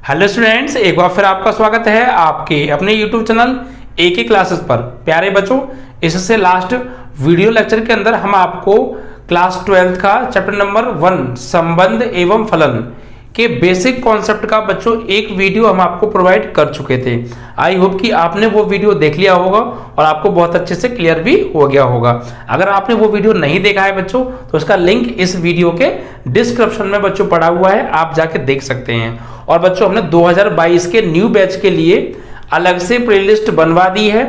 Hello students, एक बार फिर आपका स्वागत है आपके अपने यूट्यूब चैनल एके क्लासेस पर। प्यारे बच्चों, इससे लास्ट वीडियो लेक्चर के अंदर हम आपको क्लास 12 का चैप्टर नंबर 1 संबंध एवं फलन के बेसिक कॉन्सेप्ट का बच्चों एक वीडियो हम आपको प्रोवाइड कर चुके थे। आई होप कि आपने वो वीडियो देख लिया होगा और आपको बहुत अच्छे से क्लियर भी हो गया होगा। अगर आपने वो वीडियो नहीं देखा है बच्चों तो उसका लिंक इस वीडियो के डिस्क्रिप्शन में बच्चों पड़ा हुआ है, आप जाके देख सकते हैं। और बच्चों हमने 2022 के न्यू बैच के लिए अलग से प्लेलिस्ट बनवा दी है।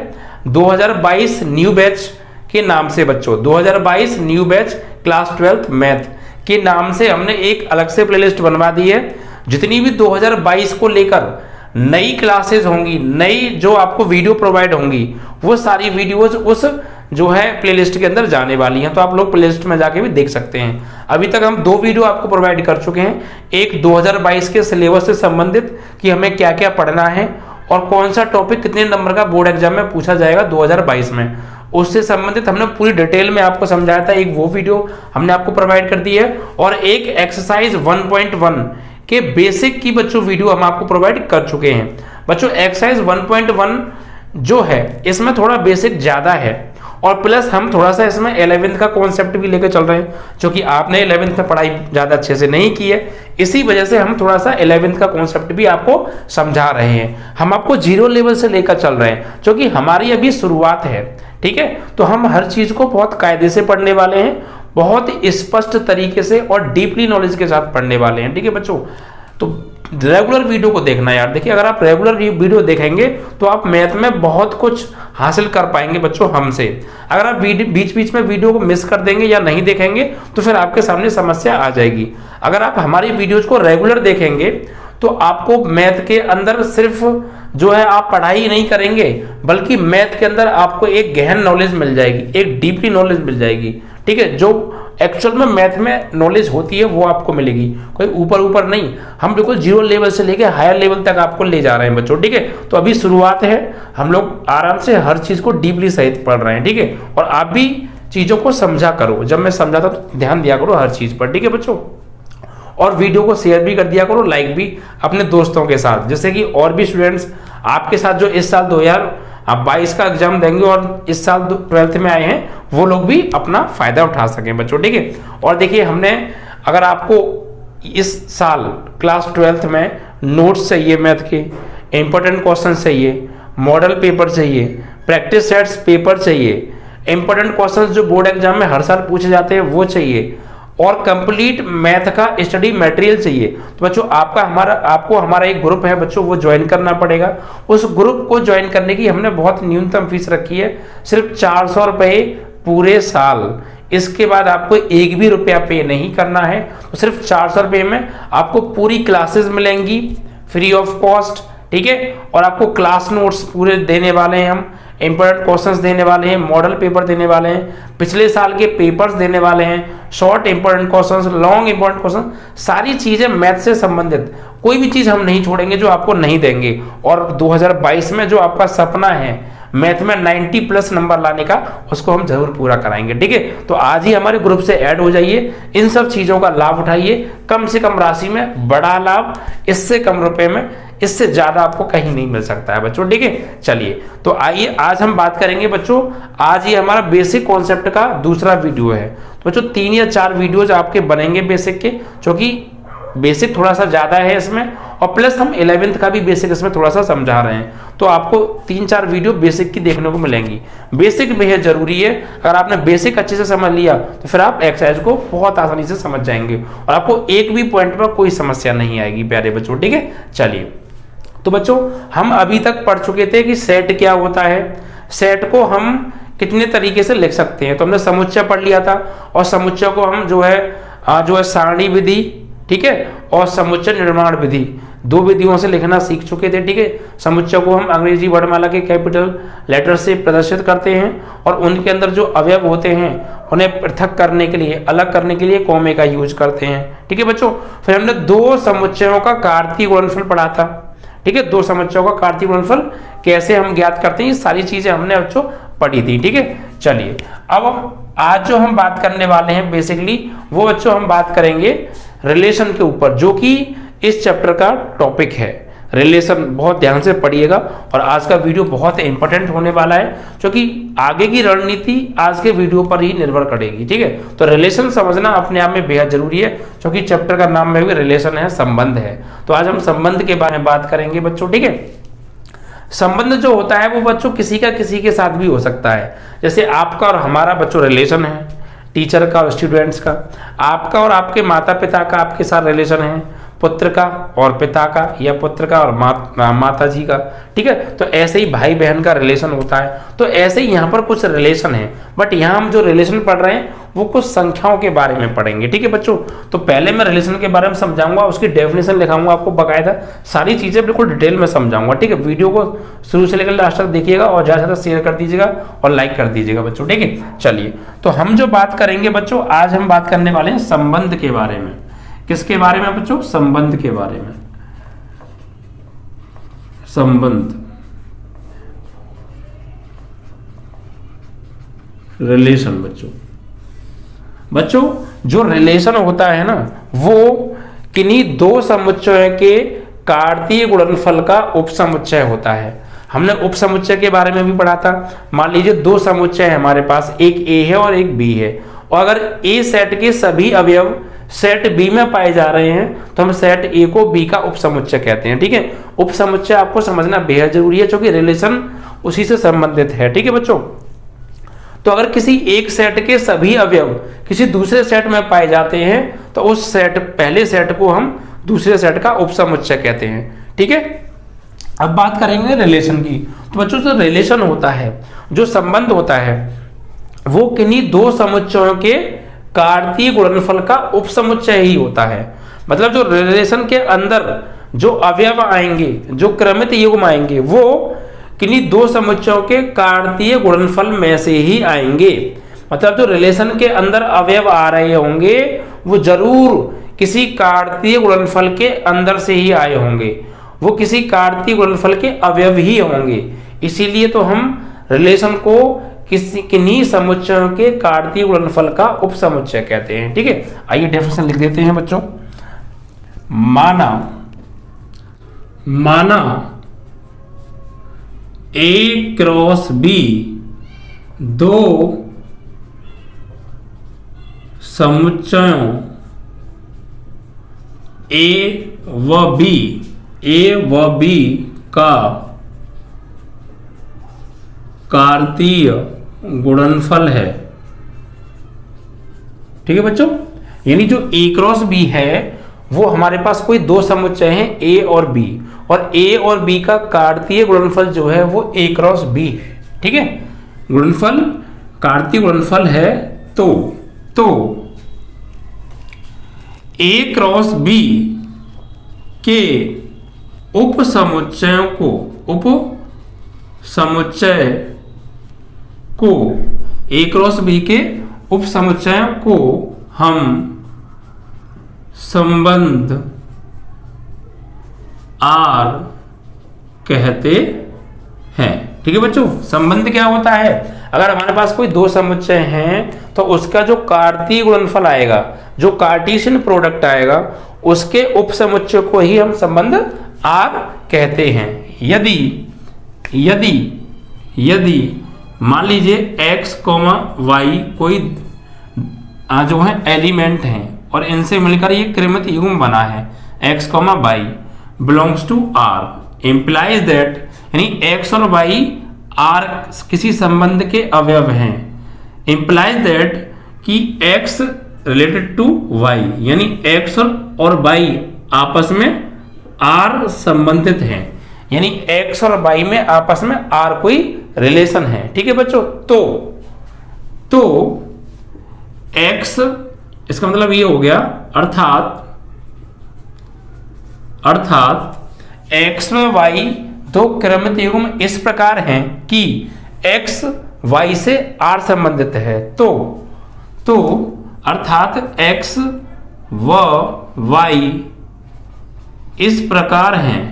2022 न्यू बैच के नाम से बच्चों 2022 न्यू बैच क्लास 12 मैथ के नाम से हमने एक अलग से प्लेलिस्ट बनवा दी है। जितनी भी 2022 को लेकर नई क्लासेस होंगी, नई जो आपको वीडियो प्रोवाइड होंगी, वो सारी वीडियोस उस जो है प्लेलिस्ट के अंदर जाने वाली हैं। तो आप लोग प्लेलिस्ट में जाके भी देख सकते हैं। अभी तक हम 2 वीडियो आपको प्रोवाइड कर चुके हैं। एक 2022 के सिलेबस से संबंधित कि हमें क्या क्या पढ़ना है और कौन सा टॉपिक कितने नंबर का बोर्ड एग्जाम में पूछा जाएगा 2022 में, उससे संबंधित हमने पूरी डिटेल में आपको समझाया था। एक वो वीडियो हमने आपको प्रोवाइड कर दी है और एक एक्सरसाइज 1.1 के बेसिक की बच्चों वीडियो हम आपको प्रोवाइड कर चुके हैं। बच्चों एक्सरसाइज 1.1 जो है इसमें थोड़ा बेसिक ज्यादा है और प्लस हम थोड़ा सा इसमें 11th का कॉन्सेप्ट भी लेकर चल रहे हैं, क्योंकि आपने 11th में पढ़ाई ज्यादा अच्छे से नहीं की है। इसी वजह से हम थोड़ा सा 11th का कॉन्सेप्ट भी आपको समझा रहे हैं। हम आपको 0 लेवल से लेकर चल रहे हैं, क्योंकि हमारी अभी शुरुआत है। ठीक है, तो हम हर चीज को बहुत कायदे से पढ़ने वाले हैं, बहुत स्पष्ट तरीके से और डीपली नॉलेज के साथ पढ़ने वाले हैं। ठीक है बच्चों, तो रेगुलर वीडियो को देखना यार। देखिए, अगर आप रेगुलर वीडियो देखेंगे तो आप मैथ में बहुत कुछ हासिल कर पाएंगे बच्चों हमसे। अगर आप बीच बीच में वीडियो को मिस कर देंगे या नहीं देखेंगे तो फिर आपके सामने समस्या आ जाएगी। अगर आप हमारी वीडियोज को रेगुलर देखेंगे तो आपको मैथ के अंदर सिर्फ जो है आप पढ़ाई नहीं करेंगे, बल्कि मैथ के अंदर आपको एक गहन नॉलेज मिल जाएगी, एक डीपली नॉलेज मिल जाएगी। ठीक है, जो एक्चुअल में मैथ में नॉलेज होती है वो आपको मिलेगी, कोई ऊपर ऊपर नहीं। हम बिल्कुल 0 लेवल से लेके हायर लेवल तक आपको ले जा रहे हैं बच्चों। ठीक है, तो अभी शुरुआत है, हम लोग आराम से हर चीज को डीपली सहित पढ़ रहे हैं। ठीक है, और आप भी चीजों को समझा करो, जब मैं समझाता तो ध्यान दिया करो हर चीज पर। ठीक है बच्चों, और वीडियो को शेयर भी कर दिया करो, लाइक भी अपने दोस्तों के साथ, जैसे कि और भी स्टूडेंट्स आपके साथ जो इस साल 2022 का एग्जाम देंगे और इस साल 12th में आए हैं, वो लोग भी अपना फायदा उठा सकें बच्चों। ठीक है, और देखिए हमने, अगर आपको इस साल क्लास 12th में नोट्स चाहिए, मैथ के इंपॉर्टेंट क्वेश्चन चाहिए, मॉडल पेपर चाहिए, प्रैक्टिस सेट्स पेपर चाहिए, इंपॉर्टेंट क्वेश्चन जो बोर्ड एग्जाम में हर साल पूछे जाते हैं वो चाहिए, और कंप्लीट मैथ का स्टडी मटेरियल चाहिए, तो बच्चों आपको हमारा एक ग्रुप है बच्चों, वो ज्वाइन करना पड़ेगा। उस ग्रुप को ज्वाइन करने की हमने बहुत न्यूनतम फीस रखी है, सिर्फ 400 रुपये पूरे साल। इसके बाद आपको एक भी रुपया पे नहीं करना है, तो सिर्फ 400 रुपये में आपको पूरी क्लासेस मिलेंगी फ्री ऑफ कॉस्ट। ठीक है, और आपको क्लास नोट्स पूरे देने वाले हैं, हम इंपॉर्टेंट क्वेश्चंस देने वाले हैं, मॉडल पेपर देने वाले हैं, पिछले साल के पेपर्स देने वाले हैं, short important questions, long important question, सारी चीजें मैथ से संबंधित कोई भी चीज हम नहीं छोड़ेंगे जो आपको नहीं देंगे। और 2022 में जो आपका सपना है मैथ में 90+ नंबर लाने का, उसको हम जरूर पूरा कराएंगे। ठीक है, तो आज ही हमारे ग्रुप से ऐड हो जाइए, इन सब चीजों का लाभ उठाइए। कम से कम राशि में बड़ा लाभ, इससे कम रुपए में इससे ज्यादा आपको कहीं नहीं मिल सकता है बच्चों। ठीक है, चलिए तो आइए आज हम बात करेंगे बच्चों, आज ये हमारा बेसिक कॉन्सेप्ट का दूसरा वीडियो है। तो बच्चों 3 या 4 वीडियोज आपके बनेंगे बेसिक के, क्योंकि बेसिक थोड़ा सा ज्यादा है इसमें, और प्लस हम 11th का भी बेसिक इसमें थोड़ा सा समझा रहे हैं, तो आपको 3-4 वीडियो बेसिक की देखने को मिलेंगी। बेसिक बेहद जरूरी है। अगर आपने बेसिक अच्छे से समझ लिया तो फिर आप एक्सरसाइज को बहुत आसानी से समझ जाएंगे और आपको एक भी पॉइंट पर कोई समस्या नहीं आएगी प्यारे बच्चों। ठीक है, चलिए तो बच्चों हम अभी तक पढ़ चुके थे कि सेट क्या होता है, सेट को हम कितने तरीके से लिख सकते हैं। तो हमने समुच्चय पढ़ लिया था, और समुच्चय को हम जो है सारणी विधि, ठीक है, और समुच्चय निर्माण विधि, 2 विधियों से लिखना सीख चुके थे। ठीक है, समुच्चय को हम अंग्रेजी वर्णमाला के कैपिटल लेटर से प्रदर्शित करते हैं और उनके अंदर जो अवयव होते हैं उन्हें पृथक करने के लिए, अलग करने के लिए कॉमे का यूज करते हैं। ठीक है बच्चों, फिर हमने 2 समुच्चयों का कार्तीय गुणनफल पढ़ा था। ठीक है, 2 समुच्चयों का कार्तीय गुणनफल कैसे हम ज्ञात करते हैं, ये सारी चीजें हमने बच्चों पढ़ी थी। ठीक है, चलिए अब आज जो हम बात करने वाले हैं बेसिकली, वो बच्चों हम बात करेंगे रिलेशन के ऊपर, जो कि इस चैप्टर का टॉपिक है। रिलेशन बहुत ध्यान से पढ़िएगा और आज का वीडियो बहुत इंपॉर्टेंट होने वाला है, क्योंकि आगे की रणनीति आज के वीडियो पर ही निर्भर करेगी। ठीक है, तो रिलेशन समझना अपने आप में बेहद जरूरी है, क्योंकि चैप्टर का नाम में भी रिलेशन है, संबंध है। तो आज हम संबंध के बारे में बात करेंगे बच्चों। ठीक है, संबंध जो होता है वो बच्चों किसी का किसी के साथ भी हो सकता है। जैसे आपका और हमारा बच्चों रिलेशन है, टीचर का और स्टूडेंट्स का, आपका और आपके माता पिता का आपके साथ रिलेशन है, पुत्र का और पिता का, या पुत्र का और माता जी का। ठीक है, तो ऐसे ही भाई बहन का रिलेशन होता है। तो ऐसे ही यहाँ पर कुछ रिलेशन है, बट यहाँ हम जो रिलेशन पढ़ रहे हैं वो कुछ संख्याओं के बारे में पढ़ेंगे। ठीक है बच्चों, तो पहले मैं रिलेशन के बारे में समझाऊंगा, उसकी डेफिनेशन लिखाऊंगा आपको बकायदा, सारी चीजें बिल्कुल डिटेल में समझाऊंगा। ठीक है, वीडियो को शुरू से लेकर लास्ट तक देखिएगा और ज्यादा से ज्यादा शेयर कर दीजिएगा और लाइक कर दीजिएगा बच्चों। ठीक है, चलिए तो हम जो बात करेंगे बच्चों, आज हम बात करने वाले हैं संबंध के बारे में। किसके बारे में बच्चों? संबंध के बारे में। संबंध, रिलेशन बच्चों जो रिलेशन होता है ना, वो किन्हीं दो समुच्चयों के कार्तीय गुणनफल का उपसमुच्चय होता है। हमने उपसमुच्चय के बारे में भी पढ़ा था। मान लीजिए दो समुच्चय है हमारे पास, एक ए है और एक बी है, और अगर ए सेट के सभी अवयव सेट बी में पाए जा रहे हैं तो हम सेट ए को बी का उपसमुच्चय कहते हैं। ठीक है, उपसमुच्चय आपको समझना बेहद जरूरी है, क्योंकि रिलेशन उसी से संबंधित है। ठीक है बच्चों, तो अगर किसी एक सेट के सभी अवयव किसी दूसरे सेट में पाए जाते हैं तो उस सेट, पहले सेट को हम दूसरे सेट का उपसमुच्चय कहते हैं। ठीक है, अब बात करेंगे रिलेशन की। तो बच्चों जो रिलेशन होता है, जो संबंध होता है, वो किन्हीं दो समुच्चयों के कार्तीय गुणनफल का उपसमुच्चय ही होता है। मतलब जो रिलेशन के अंदर जो अवयव आएंगे, जो क्रमित युग्म आएंगे, वो किन्हीं दो समुच्चयों के कार्तीय गुणनफल में से ही आएंगे। मतलब जो रिलेशन के अंदर अवयव आ रहे होंगे वो जरूर किसी कार्तीय गुणनफल के अंदर से ही आए होंगे, वो किसी कार्तीय गुणनफल के अवयव ही होंगे। इसीलिए तो हम रिलेशन को किन्हीं समुच्चयों के कार्तीय गुणनफल का उपसमुच्चय कहते हैं। ठीक है, आइए डेफिनेशन लिख देते हैं बच्चों। माना ए क्रॉस बी दो समुच्चयों ए व बी का कार्तीय गुणनफल है। ठीक है बच्चों, यानी जो ए क्रॉस बी है वो हमारे पास कोई दो समुच्चय हैं ए और बी, और ए और बी का कार्तीय गुणनफल जो है वो ए क्रॉस बी है। ठीक है, गुणनफल कार्तीय गुणनफल है। तो ए क्रॉस बी के उपसमुच्चय को ए क्रॉस बी के उपसमुच्चय को हम संबंध आर कहते हैं। ठीक है बच्चों, संबंध क्या होता है? अगर हमारे पास कोई दो समुच्चय हैं तो उसका जो कार्तीय गुणनफल आएगा, जो कार्टेशियन प्रोडक्ट आएगा, उसके उपसमुच्चय को ही हम संबंध आर कहते हैं। यदि मान लीजिए x, y कोई जो है एलिमेंट हैं और इनसे मिलकर ये क्रमित युग्म बना है, x, y belongs to r, implies that, यानी x और y r किसी संबंध के अवयव हैं, इंप्लाइज दैट कि x रिलेटेड टू y, यानी x और y आपस में r संबंधित हैं, यानी x और y में आपस में r कोई रिलेशन है। ठीक है बच्चों, तो x, इसका मतलब ये हो गया, अर्थात x में y दो क्रमित युग्म इस प्रकार हैं कि x y से r संबंधित है। तो अर्थात x व y इस प्रकार हैं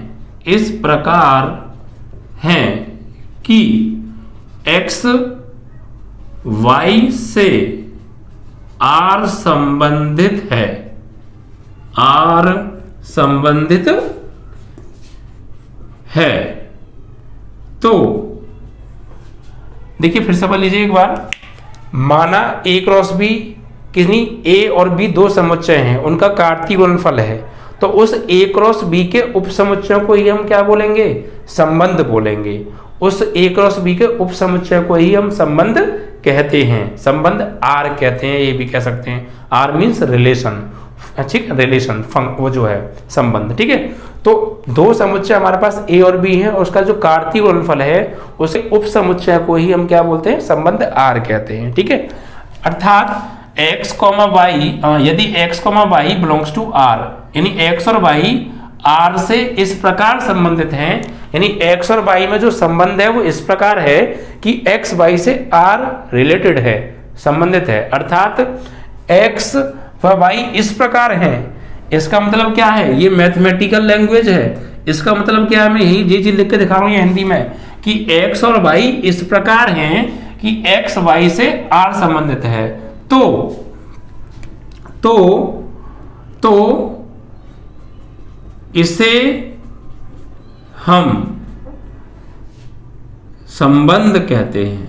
कि x y से r संबंधित है, है। तो देखिए फिर से पढ़ लीजिए एक बार। माना A क्रॉस B किन्हीं A और B दो समुच्चय हैं, उनका कार्तीय गुणनफल है, तो उस A क्रॉस B के उपसमुच्चयों को ही हम क्या बोलेंगे? संबंध बोलेंगे। उस A क्रॉस B के उपसमुच्चय को ही हम संबंध कहते हैं, संबंध R कहते हैं, ये भी कह सकते हैं। R मीन्स रिलेशन, ठीक है, रिलेशन वो जो है संबंध, ठीक है। तो दो समुच्चय हमारे पास A और B है, और उसका जो कार्तीय गुणनफल है उसे उपसमुच्चय को ही हम क्या बोलते हैं? संबंध R कहते हैं, ठीक है। अर्थात x, y यदि x, y belongs to R, यानी x और y R से इस प्रकार संबंधित हैं, यानी x और y में जो संबंध है वो इस प्रकार है कि x y से R रिलेटेड है, संबंधित है। अर्थात x व y इस प्रकार हैं। इसका मतलब क्या है? ये मैथमेटिकल लैंग्वेज है। इसका मतलब क्या है? मैं यही चीज लिख के दिखा रहा हूं हिंदी में कि x और y इस प्रकार हैं कि x y से R संबंधित है। तो इसे हम संबंध कहते हैं,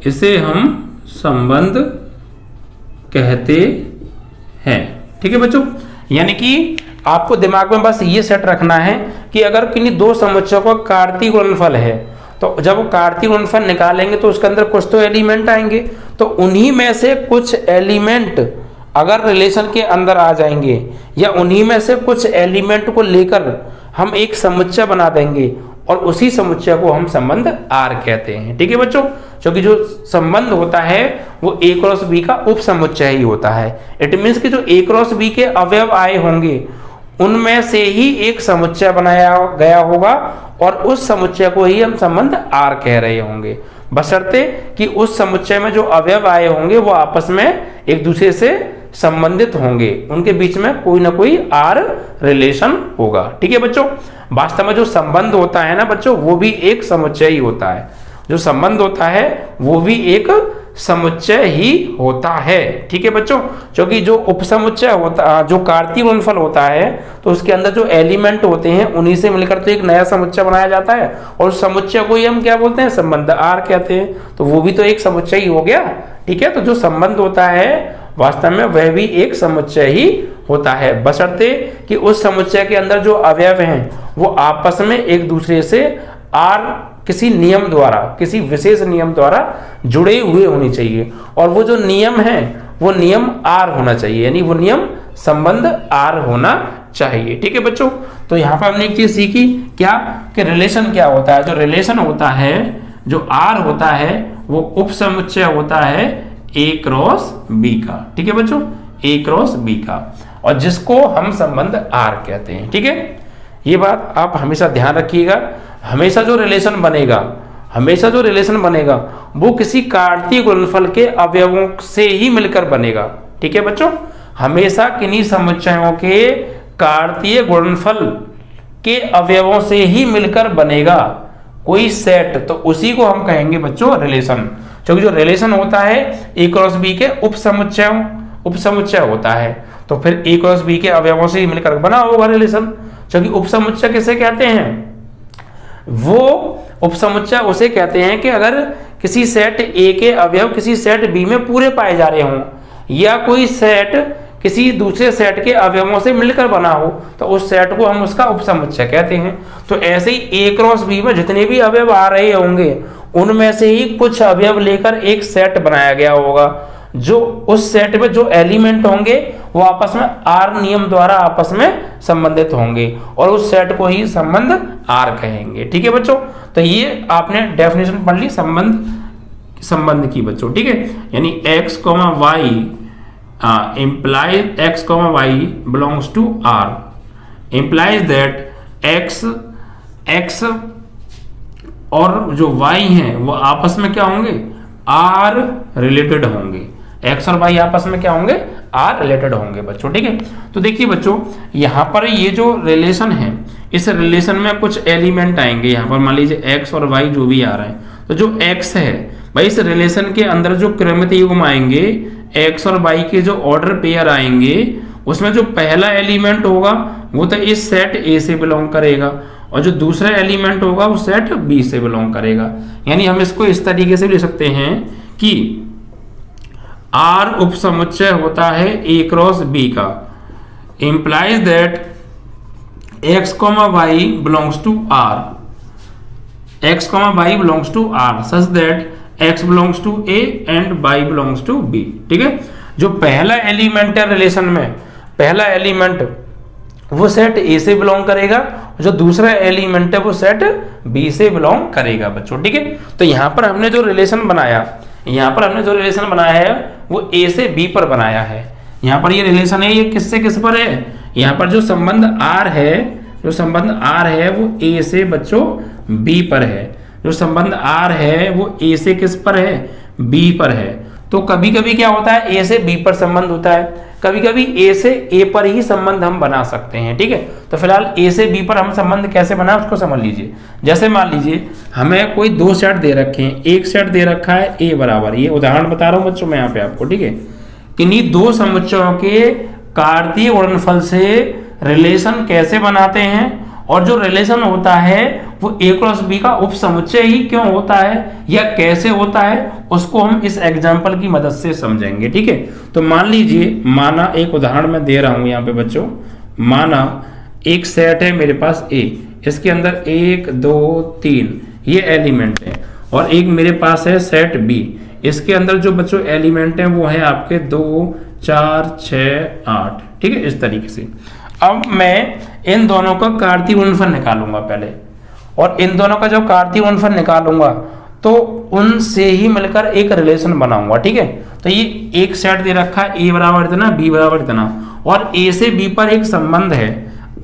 इसे हम संबंध कहते हैं, ठीक है बच्चों। यानी कि आपको दिमाग में बस ये सेट रखना है कि अगर किन्हीं दो समुच्चयों का कार्तीय गुणनफल है, तो जब वो कार्तीय गुणनफल निकालेंगे तो उसके अंदर कुछ तो एलिमेंट आएंगे, तो उन्हीं में से कुछ एलिमेंट अगर रिलेशन के अंदर आ जाएंगे, या उन्हीं में से कुछ एलिमेंट को लेकर हम एक समुच्चय बना देंगे, और उसी समुच्चय को हम संबंध R कहते हैं, ठीक है बच्चों। क्योंकि जो संबंध होता है वो A क्रॉस B का उप समुच्चय ही होता है। इट मीन्स कि जो A क्रॉस B के अवयव आए होंगे उनमें से ही एक समुच्चय बनाया गया होगा, और उस समुच्चय को ही हम संबंध R कह रहे होंगे, बशर्ते कि उस समुच्चय में जो अवयव आए होंगे वो आपस में एक दूसरे से संबंधित होंगे, उनके बीच में कोई ना कोई R रिलेशन होगा, ठीक है बच्चों। वास्तव में जो संबंध होता है ना बच्चों, वो भी एक समुच्चय ही होता है। जो संबंध होता है वो भी एक समुच्चय ही होता है, ठीक है बच्चों। क्योंकि जो उपसमुच्चय होता, जो कार्तीय गुणनफल होता है, तो उसके अंदर जो एलिमेंट होते हैं उन्हीं से मिलकर तो एक नया समुच्चय बनाया जाता है, और समुच्चय को ही हम क्या बोलते हैं? संबंध R कहते हैं। तो वो भी तो एक समुच्चय ही हो गया, ठीक है। तो जो संबंध होता है वास्तव में वह भी एक समुच्चय ही होता है, बशर्ते कि उस समुच्चय के अंदर जो अवयव हैं वो आपस में एक दूसरे से R किसी नियम द्वारा, किसी विशेष नियम द्वारा जुड़े हुए होने चाहिए, और वो जो नियम है वो नियम R होना चाहिए, यानी वो नियम संबंध R होना चाहिए, ठीक है बच्चों। तो यहाँ पर हमने एक चीज सीखी क्या, कि रिलेशन क्या होता है। जो रिलेशन होता है, जो R होता है, वो उप समुच्चय होता है A क्रॉस B का, ठीक है बच्चों, A क्रॉस B का, और जिसको हम संबंध R कहते हैं, ठीक है। ये बात आप हमेशा ध्यान रखिएगा। हमेशा जो रिलेशन बनेगा, हमेशा जो रिलेशन बनेगा वो किसी कार्तीय गुणनफल के अवयवों से ही मिलकर बनेगा, ठीक है बच्चों। हमेशा किन्हीं समुच्चयों के कार्तीय गुणनफल के अवयवों से ही मिलकर बनेगा कोई सेट, तो उसी को हम कहेंगे बच्चों रिलेशन। क्योंकि जो रिलेशन होता है A क्रॉस B के उपसमुच्चय होता है, तो फिर A क्रॉस B के अवयवों से ही मिलकर बना होगा रिलेशन। क्योंकि उपसमुच्चय किसे कहते हैं? वो उपसमुच्चय उसे कहते हैं कि अगर किसी सेट A के अवयव किसी सेट B में पूरे पाए जा रहे हों, या कोई सेट किसी दूसरे सेट के अवयवों से मिलकर बना हो, तो उस सेट को हम उसका उपसमुच्चय कहते हैं। तो ऐसे ही A क्रॉस B में जितने भी अवयव आ रहे होंगे उनमें से ही कुछ अवयव लेकर एक सेट बनाया गया होगा, जो उस सेट में जो एलिमेंट होंगे वो आपस में R नियम द्वारा आपस में संबंधित होंगे, और उस सेट को ही संबंध R कहेंगे, ठीक है बच्चों। तो ये आपने डेफिनेशन पढ़ ली संबंध की बच्चों, ठीक है। यानी x, y implies x, y belongs to R implies that x और जो y हैं वो आपस में क्या होंगे? R रिलेटेड होंगे। x और y आपस में क्या होंगे? R रिलेटेड होंगे बच्चों, ठीक है। तो देखिए बच्चों, यहाँ पर ये जो रिलेशन है, इस रिलेशन में कुछ एलिमेंट आएंगे। यहाँ पर मान लीजिए x और y जो भी आ रहे हैं, तो जो x है भाई, इस रिलेशन के अंदर जो क्रमित युग्म आएंगे, x और y के जो ऑर्डर पेयर आएंगे, उसमें जो पहला एलिमेंट होगा वो तो इस सेट A से बिलोंग करेगा, और जो दूसरा एलिमेंट होगा वो सेट बी से बिलोंग करेगा। यानी हम इसको इस तरीके से लिख सकते हैं कि आर उपसमुच्चय होता है ए क्रॉस बी का, implies that x, y belongs to R, x, y belongs to R such that x belongs to A and y belongs to B। ठीक है, जो पहला एलिमेंट है रिलेशन में, पहला एलिमेंट वो सेट A से बिलोंग करेगा, जो दूसरा एलिमेंट है वो सेट B से बिलोंग करेगा बच्चों। ठीक है, तो यहां पर हमने जो रिलेशन बनाया, यहां पर हमने जो रिलेशन बनाया है वो A से B पर बनाया है। यहां पर ये रिलेशन है, ये किससे किस पर है, यहाँ पर जो संबंध R है, जो संबंध R है वो A से बच्चों B पर है, जो संबंध R है वो A से किस पर है, B पर है। तो कभी कभी क्या होता है, A से B पर संबंध होता है, कभी कभी A से A पर ही संबंध हम बना सकते हैं। ठीक है, तो फिलहाल A से B पर हम संबंध कैसे बना उसको समझ लीजिए। जैसे मान लीजिए हमें कोई दो सेट दे रखे हैं, एक सेट दे रखा है A बराबर, ये उदाहरण बता रहा हूं बच्चों मैं यहाँ पे आपको। ठीक है, किन्हीं दो समुच्चयों के कार्तीय गुणनफल से रिलेशन कैसे बनाते हैं, और जो रिलेशन होता है वो ए क्रॉस बी का उप समुच्चय ही क्यों होता है या कैसे होता है, उसको हम इस एग्जाम्पल की मदद से समझेंगे। ठीक है, तो मान लीजिए, माना एक उदाहरण मैं दे रहा हूं यहाँ पे बच्चों, माना एक सेट है मेरे पास ए, इसके अंदर 1 2 3 ये एलिमेंट है, और एक मेरे पास है सेट बी, इसके अंदर जो बच्चों एलिमेंट हैं वो है आपके 2 4 6 8। ठीक है, इस तरीके से अब मैं इन दोनों का कार्तीय गुणनफल निकालूंगा पहले, और इन दोनों का जब कार्तीय गुणनफल निकालूंगा तो उनसे ही मिलकर एक रिलेशन बनाऊंगा। ठीक है, तो ये एक सेट दे रखा है, ए बराबर इतना, बी बराबर इतना, और ए से बी पर एक संबंध है,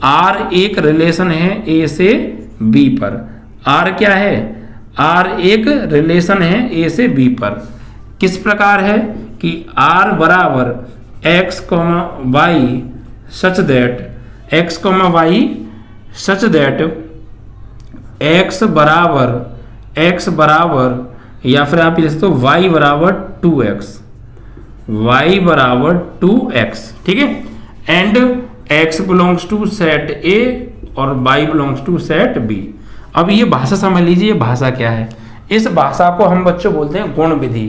आर एक रिलेशन है ए से बी पर। आर क्या है, आर एक रिलेशन है ए से बी पर। किस प्रकार है कि आर बराबर x, y such that x, y such that x बराबर या फिर आप लिख सकते हो y बराबर 2x, y बराबर 2x। ठीक है, and x belongs to set A और y belongs to set B। अब ये भाषा समझ लीजिए, ये भाषा क्या है, इस भाषा को हम बच्चों बोलते हैं गुण विधि।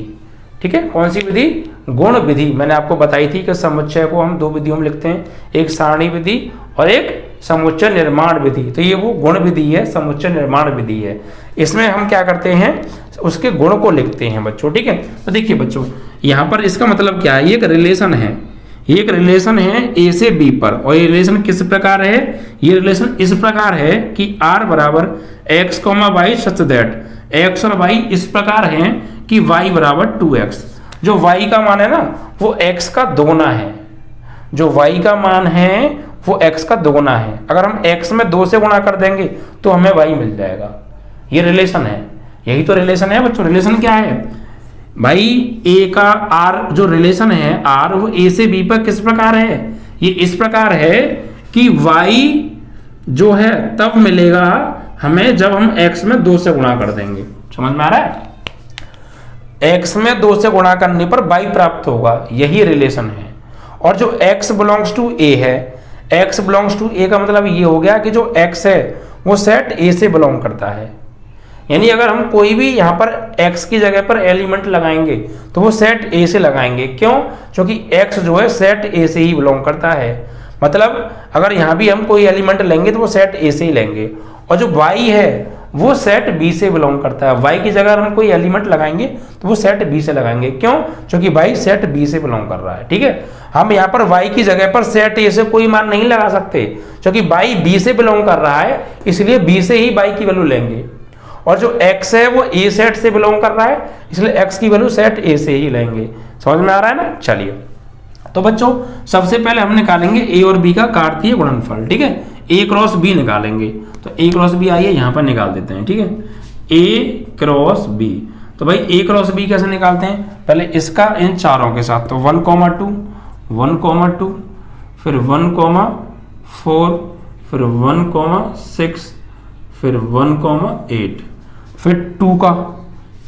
ठीक है, कौन सी विधि, गुण विधि। मैंने आपको बताई थी कि समुच्चय को हम दो विधियों में लिखते हैं, एक सारणी विधि और एक समुच्चय निर्माण विधि। तो ये वो गुण विधि है, समुच्चय निर्माण विधि है। इसमें हम क्या करते हैं, उसके गुण को लिखते हैं बच्चों। ठीक है, तो देखिए बच्चों यहाँ पर इसका मतलब क्या है, ये एक रिलेशन है, ये एक रिलेशन है ए से बी पर, और ये रिलेशन किस प्रकार है, ये रिलेशन इस प्रकार है कि r बराबर x, y such that x और y इस प्रकार हैं कि y बराबर 2x। जो y का मान है ना वो x का दोगुना है, जो y का मान है वो x का दोगुना है। अगर हम x में 2 से गुणा कर देंगे तो हमें y मिल जाएगा। ये रिलेशन है, यही तो रिलेशन है बच्चों। रिलेशन क्या है भाई, a का r जो रिलेशन है r वो a से b पर किस प्रकार है, ये इस प्रकार है कि y जो है तब मिलेगा हमें जब हम x में 2 से गुणा कर देंगे। समझ में आ रहा है, x में 2 से गुणा करने पर y प्राप्त होगा, यही रिलेशन है। और जो x बिलोंग्स टू a है, x बिलोंग्स टू a का मतलब ये हो गया कि जो x है वो सेट a से बिलोंग करता है। यानी अगर हम कोई भी यहाँ पर x की जगह पर एलिमेंट लगाएंगे तो वो सेट a से लगाएंगे। क्यों? क्योंकि x जो है सेट a से ही बिलोंग करता है। मतलब अगर यहाँ भी हम कोई एलिमेंट लेंगे तो वो सेट a से ही लेंगे। और जो y है वो सेट b से बिलोंग करता है। y की जगह हम कोई एलिमेंट लगाएंगे तो वो सेट b से लगाएंगे। क्यों? क्योंकि y सेट b से बिलोंग कर रहा है। ठीक है, हम यहाँ पर y की जगह पर सेट a से कोई मान नहीं लगा सकते, क्योंकि y b से बिलोंग कर रहा है, इसलिए b से ही y की वैल्यू लेंगे। और जो x है वो a सेट से बिलोंग कर रहा है, इसलिए x की वैल्यू सेट a से ही लेंगे। समझ में आ रहा है ना? चलिए, तो बच्चों सबसे पहले हम निकालेंगे a और b का कार्तीय गुणनफल। ठीक है, a क्रॉस b निकालेंगे। तो a क्रॉस b आइए यहाँ पर निकाल देते हैं। ठीक है, a क्रॉस b। तो भाई a क्रॉस b कैसे निकालते हैं, पहले इसका इन चारों के साथ, तो 1, 2, 1, 2, फिर 1, 4, फिर 1, 6, फिर 1, 8, फिर 2 का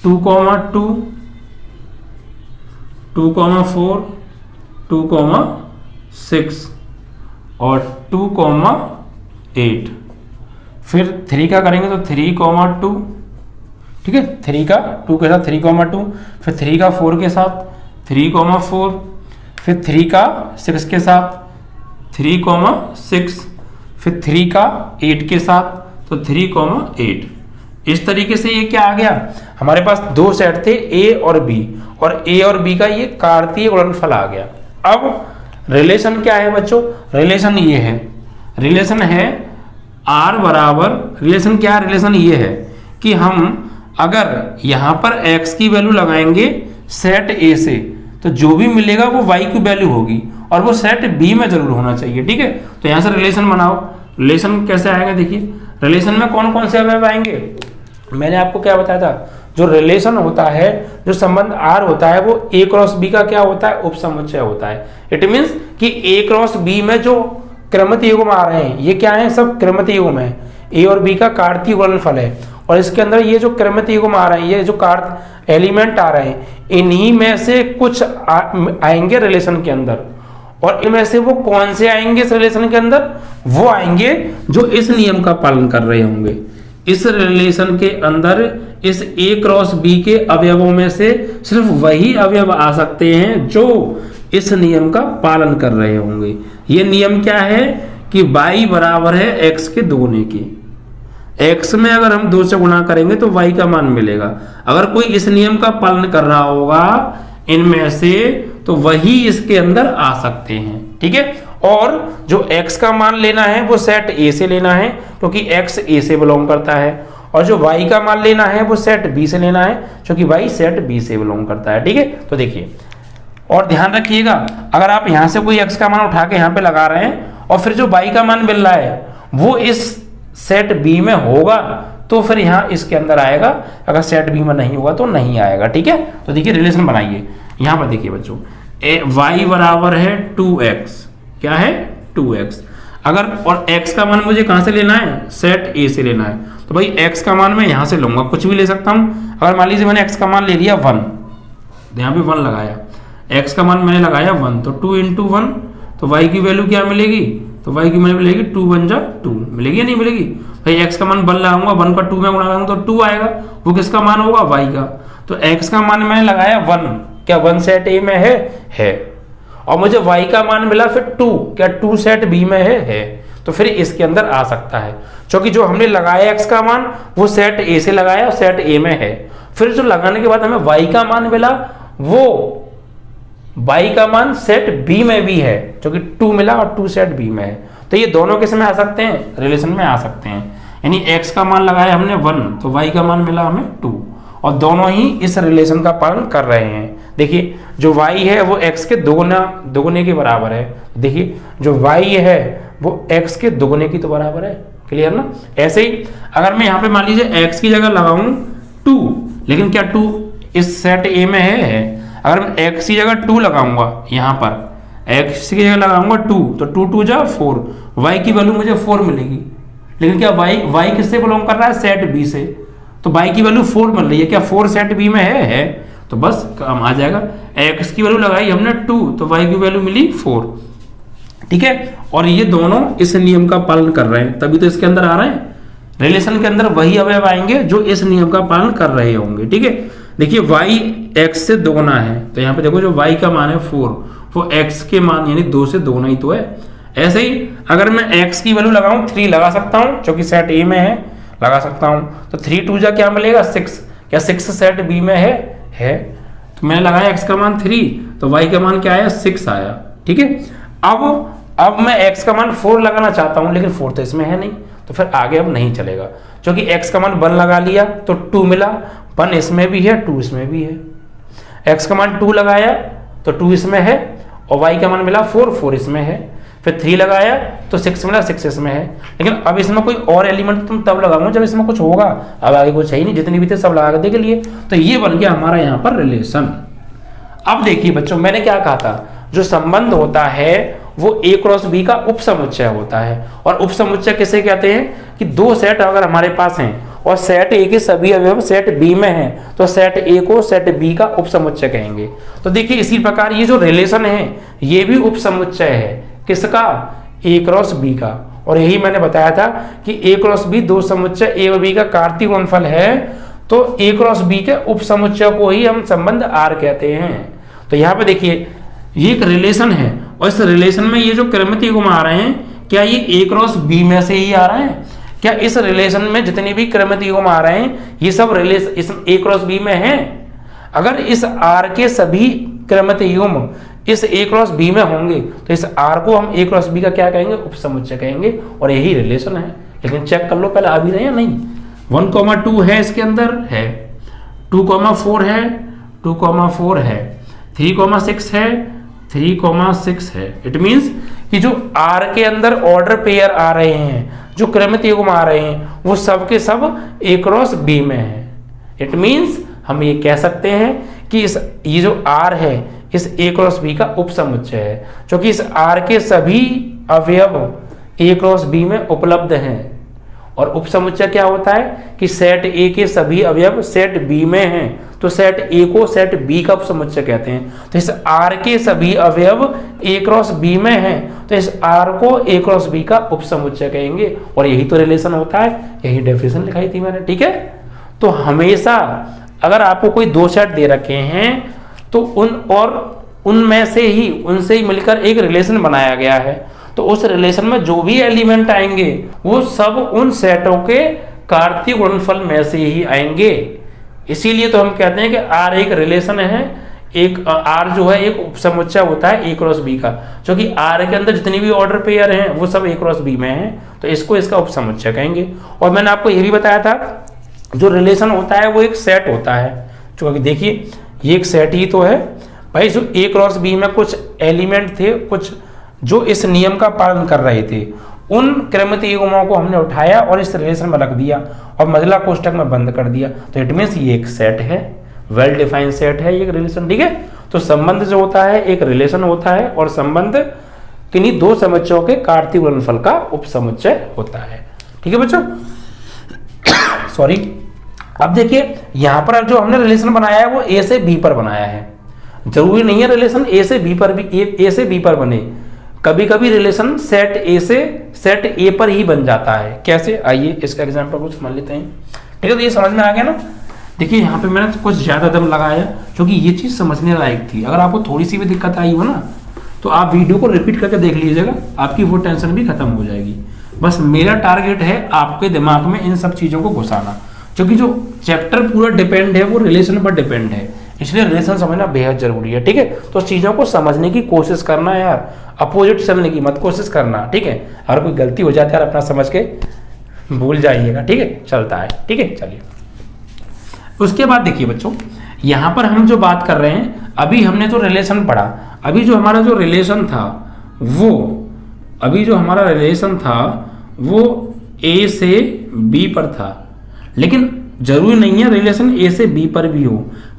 2, 2, 2, 4, 2, 6 और 2, 8, फिर 3 का करेंगे तो 3,2, ठीक है, 3 का 2 के साथ 3,2, फिर 3 का 4 के साथ 3,4, फिर 3 का 6 के साथ 3,6, फिर 3 का 8 के साथ तो 3,8। इस तरीके से ये क्या आ गया, हमारे पास दो सेट थे ए और बी, और ए और बी का ये कार्तीय गुणनफल आ गया। अब रिलेशन क्या है बच्चों, रिलेशन ये है, रिलेशन है आर बराबर, रिलेशन क्या है, रिलेशन ये है कि हम अगर यहां पर x की वैल्यू लगाएंगे सेट ए से तो जो भी मिलेगा वो y की वैल्यू होगी, और वो सेट बी में जरूर होना चाहिए, ठीक है। तो यहां से रिलेशन बनाओ, रिलेशन कैसे आएगा, देखिए रिलेशन में कौन कौन से अवयव आएंगे, मैंने आपको क्या बताया था, जो रिलेशन होता है, जो संबंध आर होता है, वो ए क्रॉस बी का क्या होता है, उपसमुच्चय होता है। इट मीन्स कि ए क्रॉस बी में जो क्रमित युग्म आ रहे हैं ये क्या है, सब क्रमित युग्म है, ए और बी का कार्तीय गुणनफल है, और इसके अंदर ये जो क्रमित युग्म आ रहे हैं, ये जो कार्त एलिमेंट आ रहे हैं, इन्हीं में से कुछ आएंगे रिलेशन के अंदर, और इनमें से वो कौन से आएंगे इस रिलेशन के अंदर, वो आएंगे जो इस नियम का पालन कर रहे होंगे। इस रिलेशन के अंदर इस ए क्रॉस बी के अवयवों में से सिर्फ वही अवयव आ सकते हैं जो इस नियम का पालन कर रहे होंगे। ये नियम क्या है कि y बराबर है x के दोगुने की, x में अगर हम 2 से गुणा करेंगे तो y का मान मिलेगा। अगर कोई इस नियम का पालन कर रहा होगा इनमें से तो वही इसके अंदर आ सकते हैं, ठीक है। और जो x का मान लेना है वो सेट A से लेना है क्योंकि x A से बिलोंग करता है, और जो y का मान लेना है वो सेट B से लेना है क्योंकि y सेट B से बिलोंग करता है, ठीक है। तो देखिए और ध्यान रखिएगा, अगर आप यहां से कोई x का मान उठा के यहां पे लगा रहे हैं और फिर जो y का मान मिल रहा है वो इस सेट B में होगा तो फिर यहां इसके अंदर आएगा, अगर सेट B में नहीं होगा तो नहीं आएगा, ठीक है। तो देखिए रिलेशन बनाइए, यहां पर देखिए बच्चों y बराबर है 2x, क्या है 2x, अगर और x का मान मुझे कहां से लेना है, सेट A से लेना है, तो भाई x का मान मैं यहां से लूंगा, कुछ भी ले सकता हूं। अगर मान लीजिए मैंने x का मान ले लिया 1, तो यहां पे 1 लगाया, x का मान मैंने लगाया 1, तो 2 × 1, तो y की वैल्यू क्या मिलेगी, तो y की वैल्यू मिलेगी 2 × 1 = 2, मिलेगी या नहीं मिलेगी। भाई x का मान 1 लगाऊंगा, 1 का 2 में गुणा करूंगा तो 2 आएगा, वो किसका मान होगा, y का। तो x का मान मैंने लगाया 1, क्या 1 सेट A में है, और मुझे y का मान मिला फिर 2, क्या 2 सेट B में है, तो फिर इसके अंदर आ सकता है, क्योंकि जो हमने लगाया x का मान वो सेट A से लगाया और सेट A में है। फिर जो लगाने के बाद हमें y का मान मिला वो y का मान सेट B में भी है, क्योंकि 2 मिला और 2 सेट B में है, तो ये दोनों किस में आ सकते हैं, रिलेशन में आ सकते हैं। यानी x का मान लगाया हमने 1, तो y का मान मिला हमें 2, और दोनों ही इस रिलेशन का पालन कर रहे हैं। देखिए जो y है वो x के दोगुने के बराबर है, देखिए जो y है वो x के दोगुने की तो बराबर है, क्लियर ना। ऐसे ही अगर मैं यहाँ पे मान लीजिए x की जगह लगाऊं 2, लेकिन क्या 2 इस सेट A में है, अगर मैं x की जगह 2 लगाऊंगा, यहाँ पर x की जगह लगाऊंगा 2, तो 2 × 2 = 4, y की वैल्यू मुझे 4 मिलेगी, लेकिन क्या y किससे बिलोंग कर रहा है, सेट B से, तो y की वैल्यू 4 मिल रही है, क्या 4 सेट B में है, तो बस काम आ जाएगा। x की वैल्यू लगाई हमने 2, तो y की वैल्यू मिली 4, ठीक है। और ये दोनों इस नियम का पालन कर रहे हैं, तभी तो इसके अंदर आ रहे हैं, रिलेशन के अंदर वही अवयव आएंगे जो इस नियम का पालन कर रहे होंगे, ठीक है। देखिए y x से दोगुना है, तो यहाँ पे देखो जो y का मान है 4, वो x के मान यानी 2 से दोगुना ही तो है। ऐसे ही अगर मैं x की वैल्यू लगाऊं 3 लगा सकता हूं, क्योंकि सेट A में है, लगा सकता हूं, तो 3 × 2 = क्या मिलेगा 6, क्या 6 सेट B में है, तो मैंने लगाया x का मान 3, तो y का मान क्या आया 6 आया, ठीक है। अब मैं x का मान 4 लगाना चाहता हूं, लेकिन 4 तो इसमें है नहीं, तो फिर आगे अब नहीं चलेगा, क्योंकि x का मान 1 लगा लिया तो 2 मिला, 1 इसमें भी है 2 इसमें भी है, x का मान 2 लगाया तो 2 इसमें है, और y का मान मिला 4 इसमें है, फिर 3 लगाया तो 6 मिला 6 इसमें है। लेकिन अब इसमें कोई और एलिमेंट तुम तब लगाऊंगा जब इसमें कुछ होगा, अब आगे कुछ है ही नहीं, जितनी भी थे सब लगा के लिए, तो ये बन गया हमारा यहाँ पर रिलेशन। अब देखिए बच्चों मैंने क्या कहा था, जो संबंध होता है वो A क्रॉस B का उपसमुच्चय होता है, और उपसमुच्चय किसे कहते हैं कि दो सेट अगर हमारे पास हैं और सेट A के सभी अवयव सेट B में हैं तो सेट A को सेट B का उपसमुच्चय कहेंगे। तो देखिए इसी प्रकार ये जो रिलेशन है ये भी उपसमुच्चय है, किसका, A क्रॉस B का, और यही मैंने बताया था कि ए क्रॉस बी दो समुच्चय ए और बी का कार्तीय गुणनफल है, तो ए क्रॉस बी के उप समुच्चय को ही हम संबंध आर कहते हैं। तो यहाँ पे देखिए ये एक रिलेशन है, और इस रिलेशन में ये जो क्रमितीय गुण आ रहे हैं, क्या ये ए क्रॉस बी में से ही आ रहे हैं? क्या इस रिलेशन में जितने भी क्रमितीय गुण आ रहे हैं ये सब रिलेशन इस ए क्रॉस बी में है? अगर इस आर के सभी क्रमितीय गुण इस ए क्रॉस बी में होंगे तो इस आर को हम ए क्रॉस बी का क्या कहेंगे? उप समुच्चय कहेंगे, और यही रिलेशन है। लेकिन चेक कर लो पहले, आ भी रहे हैं नहीं? 1,2 है इसके अंदर, है 2,4 है, 2,4 है, 3,6 है, 3,6 है। इट मीन्स कि जो आर के अंदर ऑर्डर पेयर आ रहे हैं, जो क्रमितीय गुण आ रहे हैं, वो सब के सब ए क्रॉस बी में है। इट मीन्स हम ये कह सकते हैं कि ये जो आर है इस ए क्रॉस बी का उप समुच्चय है, क्योंकि इस आर के सभी अवयव ए क्रॉस बी में उपलब्ध हैं। और उप समुच्चय क्या होता है कि सेट ए के सभी अवयव सेट बी में हैं, तो सेट ए को सेट बी का उप समुच्चय कहते हैं। तो इस आर के सभी अवयव ए क्रॉस बी में हैं, तो इस आर को ए क्रॉस बी का उप समुच्चय कहेंगे, और यही तो रिलेशन होता है। यही डेफिनेशन लिखाई थी मैंने, ठीक है। तो हमेशा अगर आपको कोई दो सेट दे रखे हैं तो उनमें से ही उनसे ही मिलकर एक रिलेशन बनाया गया है, तो उस रिलेशन में जो भी एलिमेंट आएंगे वो सब उन सेटों के कार्तीय गुणनफल में से ही आएंगे। इसीलिए तो हम कहते हैं कि आर एक रिलेशन है, एक आर जो है एक उपसमुच्चय होता है ए क्रॉस बी का, क्योंकि आर के अंदर जितनी भी ऑर्डर पेयर हैं वो सब ए क्रॉस बी में हैं, तो इसको इसका उपसमुच्चय कहेंगे। और मैंने आपको ये भी बताया था जो रिलेशन होता है वो एक सेट होता है, क्योंकि देखिए ये एक सेट ही तो है भाई। जो ए क्रॉस बी में कुछ एलिमेंट थे, कुछ जो इस नियम का पालन कर रहे थे, उन क्रमितीय गुणों को हमने उठाया और इस रिलेशन में रख दिया और मझला कोष्ठक में बंद कर दिया, तो इट मीन्स ये एक सेट है, वेल डिफाइंड सेट है ये एक रिलेशन, ठीक है। तो संबंध जो होता है एक रिलेशन होता है, और संबंध किन्हीं दो समुच्चयों के कार्तीय गुणनफल का उपसमुच्चय होता है, ठीक है बच्चों। सॉरी, अब देखिए यहां पर जो हमने रिलेशन बनाया है वो ए से बी पर बनाया है। जरूरी नहीं है रिलेशन ए से बी पर भी ए से बी पर बने, कभी कभी रिलेशन सेट ए से सेट ए पर ही बन जाता है। कैसे, आइए इसका एग्जांपल कुछ समझ लेते हैं, ठीक है। तो ये समझ में आ गया ना। देखिए यहाँ पे मैंने कुछ ज्यादा दम लगाया क्योंकि ये चीज समझने लायक थी। अगर आपको थोड़ी सी भी दिक्कत आई हो ना तो आप वीडियो को रिपीट करके देख लीजिएगा, आपकी वो टेंशन भी खत्म हो जाएगी। बस मेरा टारगेट है आपके दिमाग में इन सब चीजों को घुसाना, क्योंकि जो चैप्टर पूरा डिपेंड है वो रिलेशन पर डिपेंड है, इसलिए रिलेशन समझना बेहद जरूरी है, ठीक है। तो चीजों को समझने की कोशिश करना है यार, अपोजिट चलने की मत कोशिश करना, ठीक है। अगर कोई गलती हो जाती है यार अपना समझ के भूल जाइएगा, ठीक है, चलता है, ठीक है। चलिए उसके बाद देखिए बच्चों, यहां पर हम जो बात कर रहे हैं, अभी हमने जो रिलेशन पढ़ा, अभी जो हमारा जो रिलेशन था वो ए से बी पर था, लेकिन जरूरी नहीं है रिलेशन ए से बी पर भी हो,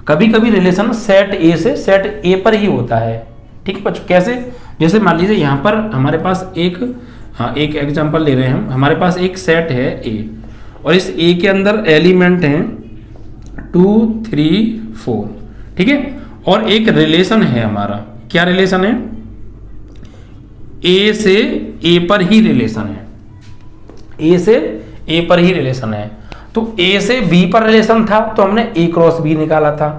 कभी कभी रिलेशन सेट ए से सेट ए पर ही होता है, ठीक है बच्चों। कैसे, जैसे मान लीजिए यहाँ पर हमारे पास एक एग्जांपल ले रहे हैं हम, हमारे पास एक सेट है ए, और इस ए के अंदर एलिमेंट हैं 2 3 4, ठीक है। और एक रिलेशन है हमारा, क्या रिलेशन है, ए से ए पर ही रिलेशन है, ए से ए पर ही रिलेशन है। तो ए से बी पर रिलेशन था तो हमने ए क्रॉस बी निकाला था,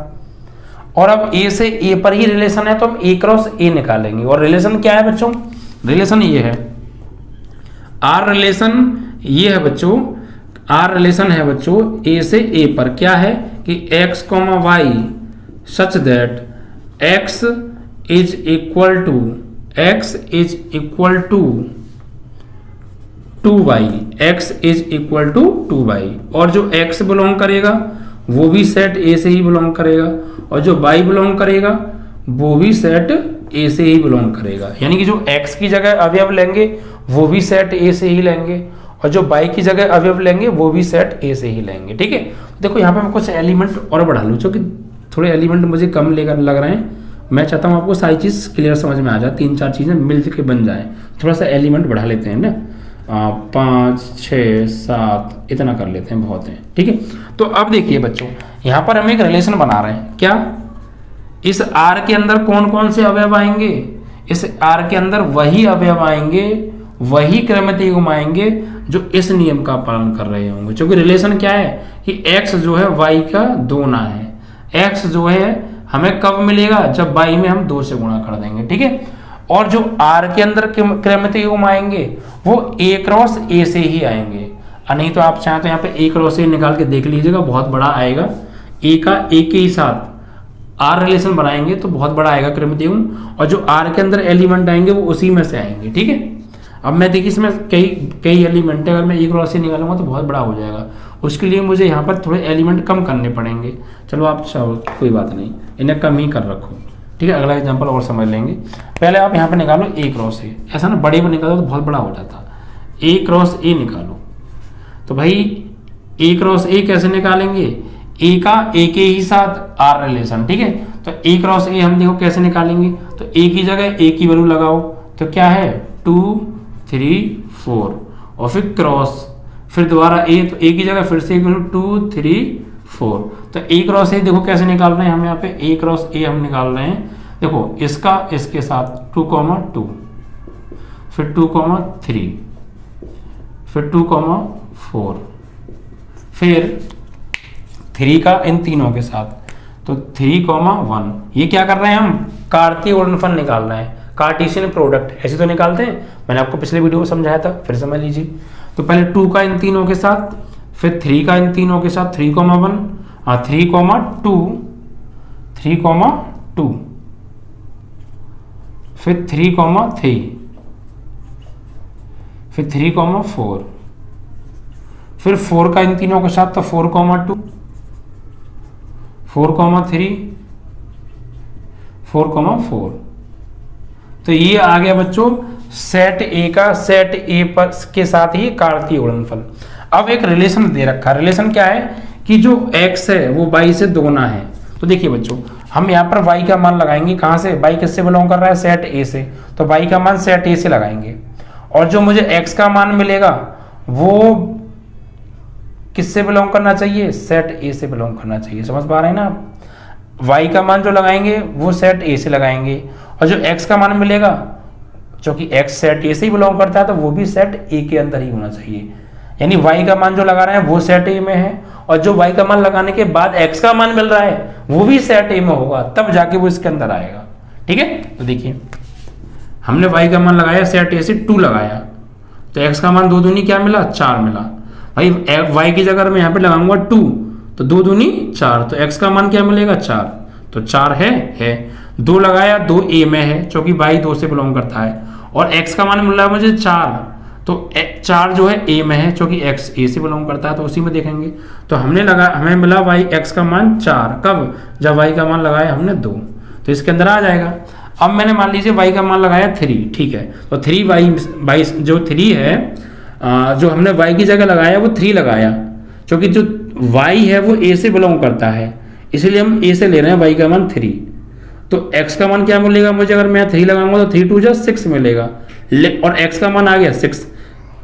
और अब ए से ए पर ही रिलेशन है तो हम ए क्रॉस ए निकालेंगे। और रिलेशन क्या है बच्चों, रिलेशन ये है, आर रिलेशन ये है बच्चों, आर रिलेशन है बच्चों ए से ए पर, क्या है कि x, y such that x is equal to 2y, x is equal to 2y, और जो x बिलोंग करेगा वो भी सेट ए से ही बिलोंग करेगा, और जो y बिलोंग करेगा वो भी सेट ए से ही बिलोंग करेगा। यानी कि जो x की जगह अवयव लेंगे वो भी सेट ए से ही लेंगे, और जो y की जगह अवयव लेंगे वो भी सेट ए से ही लेंगे, ठीक है। देखो यहाँ पे मैं कुछ एलिमेंट और बढ़ा लूँ, क्योंकि थोड़े एलिमेंट मुझे कम लेकर लग रहे हैं। मैं चाहता हूँ आपको सारी चीज़ क्लियर समझ में आ जाए, 3-4 चीज़ें मिल के बन जाए। थोड़ा सा एलिमेंट बढ़ा लेते हैं ना, 5 6 7 इतना कर लेते हैं, बहुत है, ठीक है। तो अब देखिए बच्चों, यहाँ पर हम एक रिलेशन बना रहे हैं, क्या, इस आर के अंदर कौन कौन से अवयव आएंगे, इस आर के अंदर वही अवयव आएंगे वही क्रमितीय युग्म आएंगे जो इस नियम का पालन कर रहे होंगे, क्योंकि रिलेशन क्या है कि x जो है y का दोगुना है। x जो है हमें कब मिलेगा, जब y में हम 2 से गुणा कर देंगे, ठीक है। और जो r के अंदर क्रमितीय युग्म आएंगे वो a क्रॉस a से ही आएंगे, नहीं तो आप चाहें तो यहाँ पे a क्रॉस a निकाल के देख लीजिएगा, बहुत बड़ा आएगा। a का a के ही साथ r रिलेशन बनाएंगे तो बहुत बड़ा आएगा क्रमितीय युग्म, और जो r के अंदर एलिमेंट आएंगे वो उसी में से आएंगे, ठीक है। अब मैं देखिए इसमें कई एलिमेंट है, अगर मैं a क्रॉस a निकालूंगा तो बहुत बड़ा हो जाएगा, उसके लिए मुझे यहाँ पर थोड़े एलिमेंट कम करने पड़ेंगे। चलो आप कोई बात नहीं, इन्हें कम ही कर रखो, ठीक है। अगला एग्जांपल और समझ लेंगे। पहले आप यहाँ पे निकालो a क्रॉस a, ऐसा ना बड़े में निकालो तो बहुत बड़ा हो जाता। a क्रॉस a निकालो तो भाई a क्रॉस a कैसे निकालेंगे, a का a के ही साथ r रिलेशन, ठीक है। तो a क्रॉस a हम देखो कैसे निकालेंगे, तो a की जगह a की वैल्यू लगाओ, तो क्या है 2 3 4, और फिर क्रॉस, फिर दोबारा a, तो a की जगह फिर से 2 3 4। तो a क्रॉस a देखो कैसे निकाल रहे हैं हम, यहाँ पे a क्रॉस a हम निकाल रहे हैं, देखो इसका इसके साथ 2 2, फिर 2 3, फिर 2 4, फिर 3 का इन तीनों के साथ, तो 3 1। ये क्या कर रहे हैं, हम कार्तीय गुणनफल निकाल रहे हैं, कार्टेशियन प्रोडक्ट ऐसे तो निकालते हैं, मैंने आपको पिछले वीडियो में समझाया था, फिर समझ लीजिए। तो पहले 2 का इन तीनों के साथ, फिर 3 का इन तीनों के साथ 3 1, 3 2, 3 2, फिर 3 3, फिर 3 4, फिर 4 का इन तीनों के साथ, तो 4 2, 4 3, 4 4। तो ये आ गया बच्चों सेट ए का, सेट ए पर के साथ ही कार्तीय गुणनफल। अब एक रिलेशन दे रखा है, रिलेशन क्या है कि जो x है वो y से दोगुना है। तो देखिए बच्चों हम यहाँ पर y का मान लगाएंगे, कहाँ से, y किससे बिलोंग कर रहा है, सेट ए से, तो y का मान सेट ए से लगाएंगे, और जो मुझे x का मान मिलेगा वो किससे बिलोंग करना चाहिए, सेट ए से बिलोंग करना चाहिए। समझ पा रहे हैं ना आप, y का मान जो लगाएंगे वो सेट ए से लगाएंगे, और जो x का मान मिलेगा, क्योंकि x सेट ए से ही बिलोंग करता है तो वो भी सेट ए के अंदर ही होना चाहिए। यानी y का मान जो लगा रहे हैं वो सेट ए में है, और जो y का मान लगाने के बाद x का मान मिल रहा है वो भी सेट ए में होगा, तब जाके वो इसके अंदर आएगा, ठीक है। तो देखिए हमने y का मान लगाया, सेट ए से 2 लगाया, तो x का मान 2 दूनी क्या मिला, 4 मिला। भाई y की जगह मैं यहाँ पे लगाऊंगा 2, तो 2 दूनी 4, तो x का मान क्या मिलेगा 4, तो 4 है 2 लगाया, 2 ए में है क्योंकि y 2 से बिलोंग करता है, और x का मान मिल रहा है मुझे 4, तो 4 जो है a में है क्योंकि x a से बिलोंग करता है, तो उसी में देखेंगे। तो हमें मिला y x का मान 4, कब, जब y का मान लगाया हमने 2, तो इसके अंदर आ जाएगा। अब मैंने मान लीजिए y का मान लगाया 3, ठीक है, तो 3y जो 3 है, जो हमने y की जगह लगाया वो 3 लगाया, क्योंकि जो y है वो a से बिलोंग करता है, इसलिए हम a से ले रहे हैं y का मान 3। तो x का मान क्या मिलेगा मुझे, अगर मैं 3 लगाऊंगा तो 3 2 6 मिलेगा, और x का मान आ गया 6।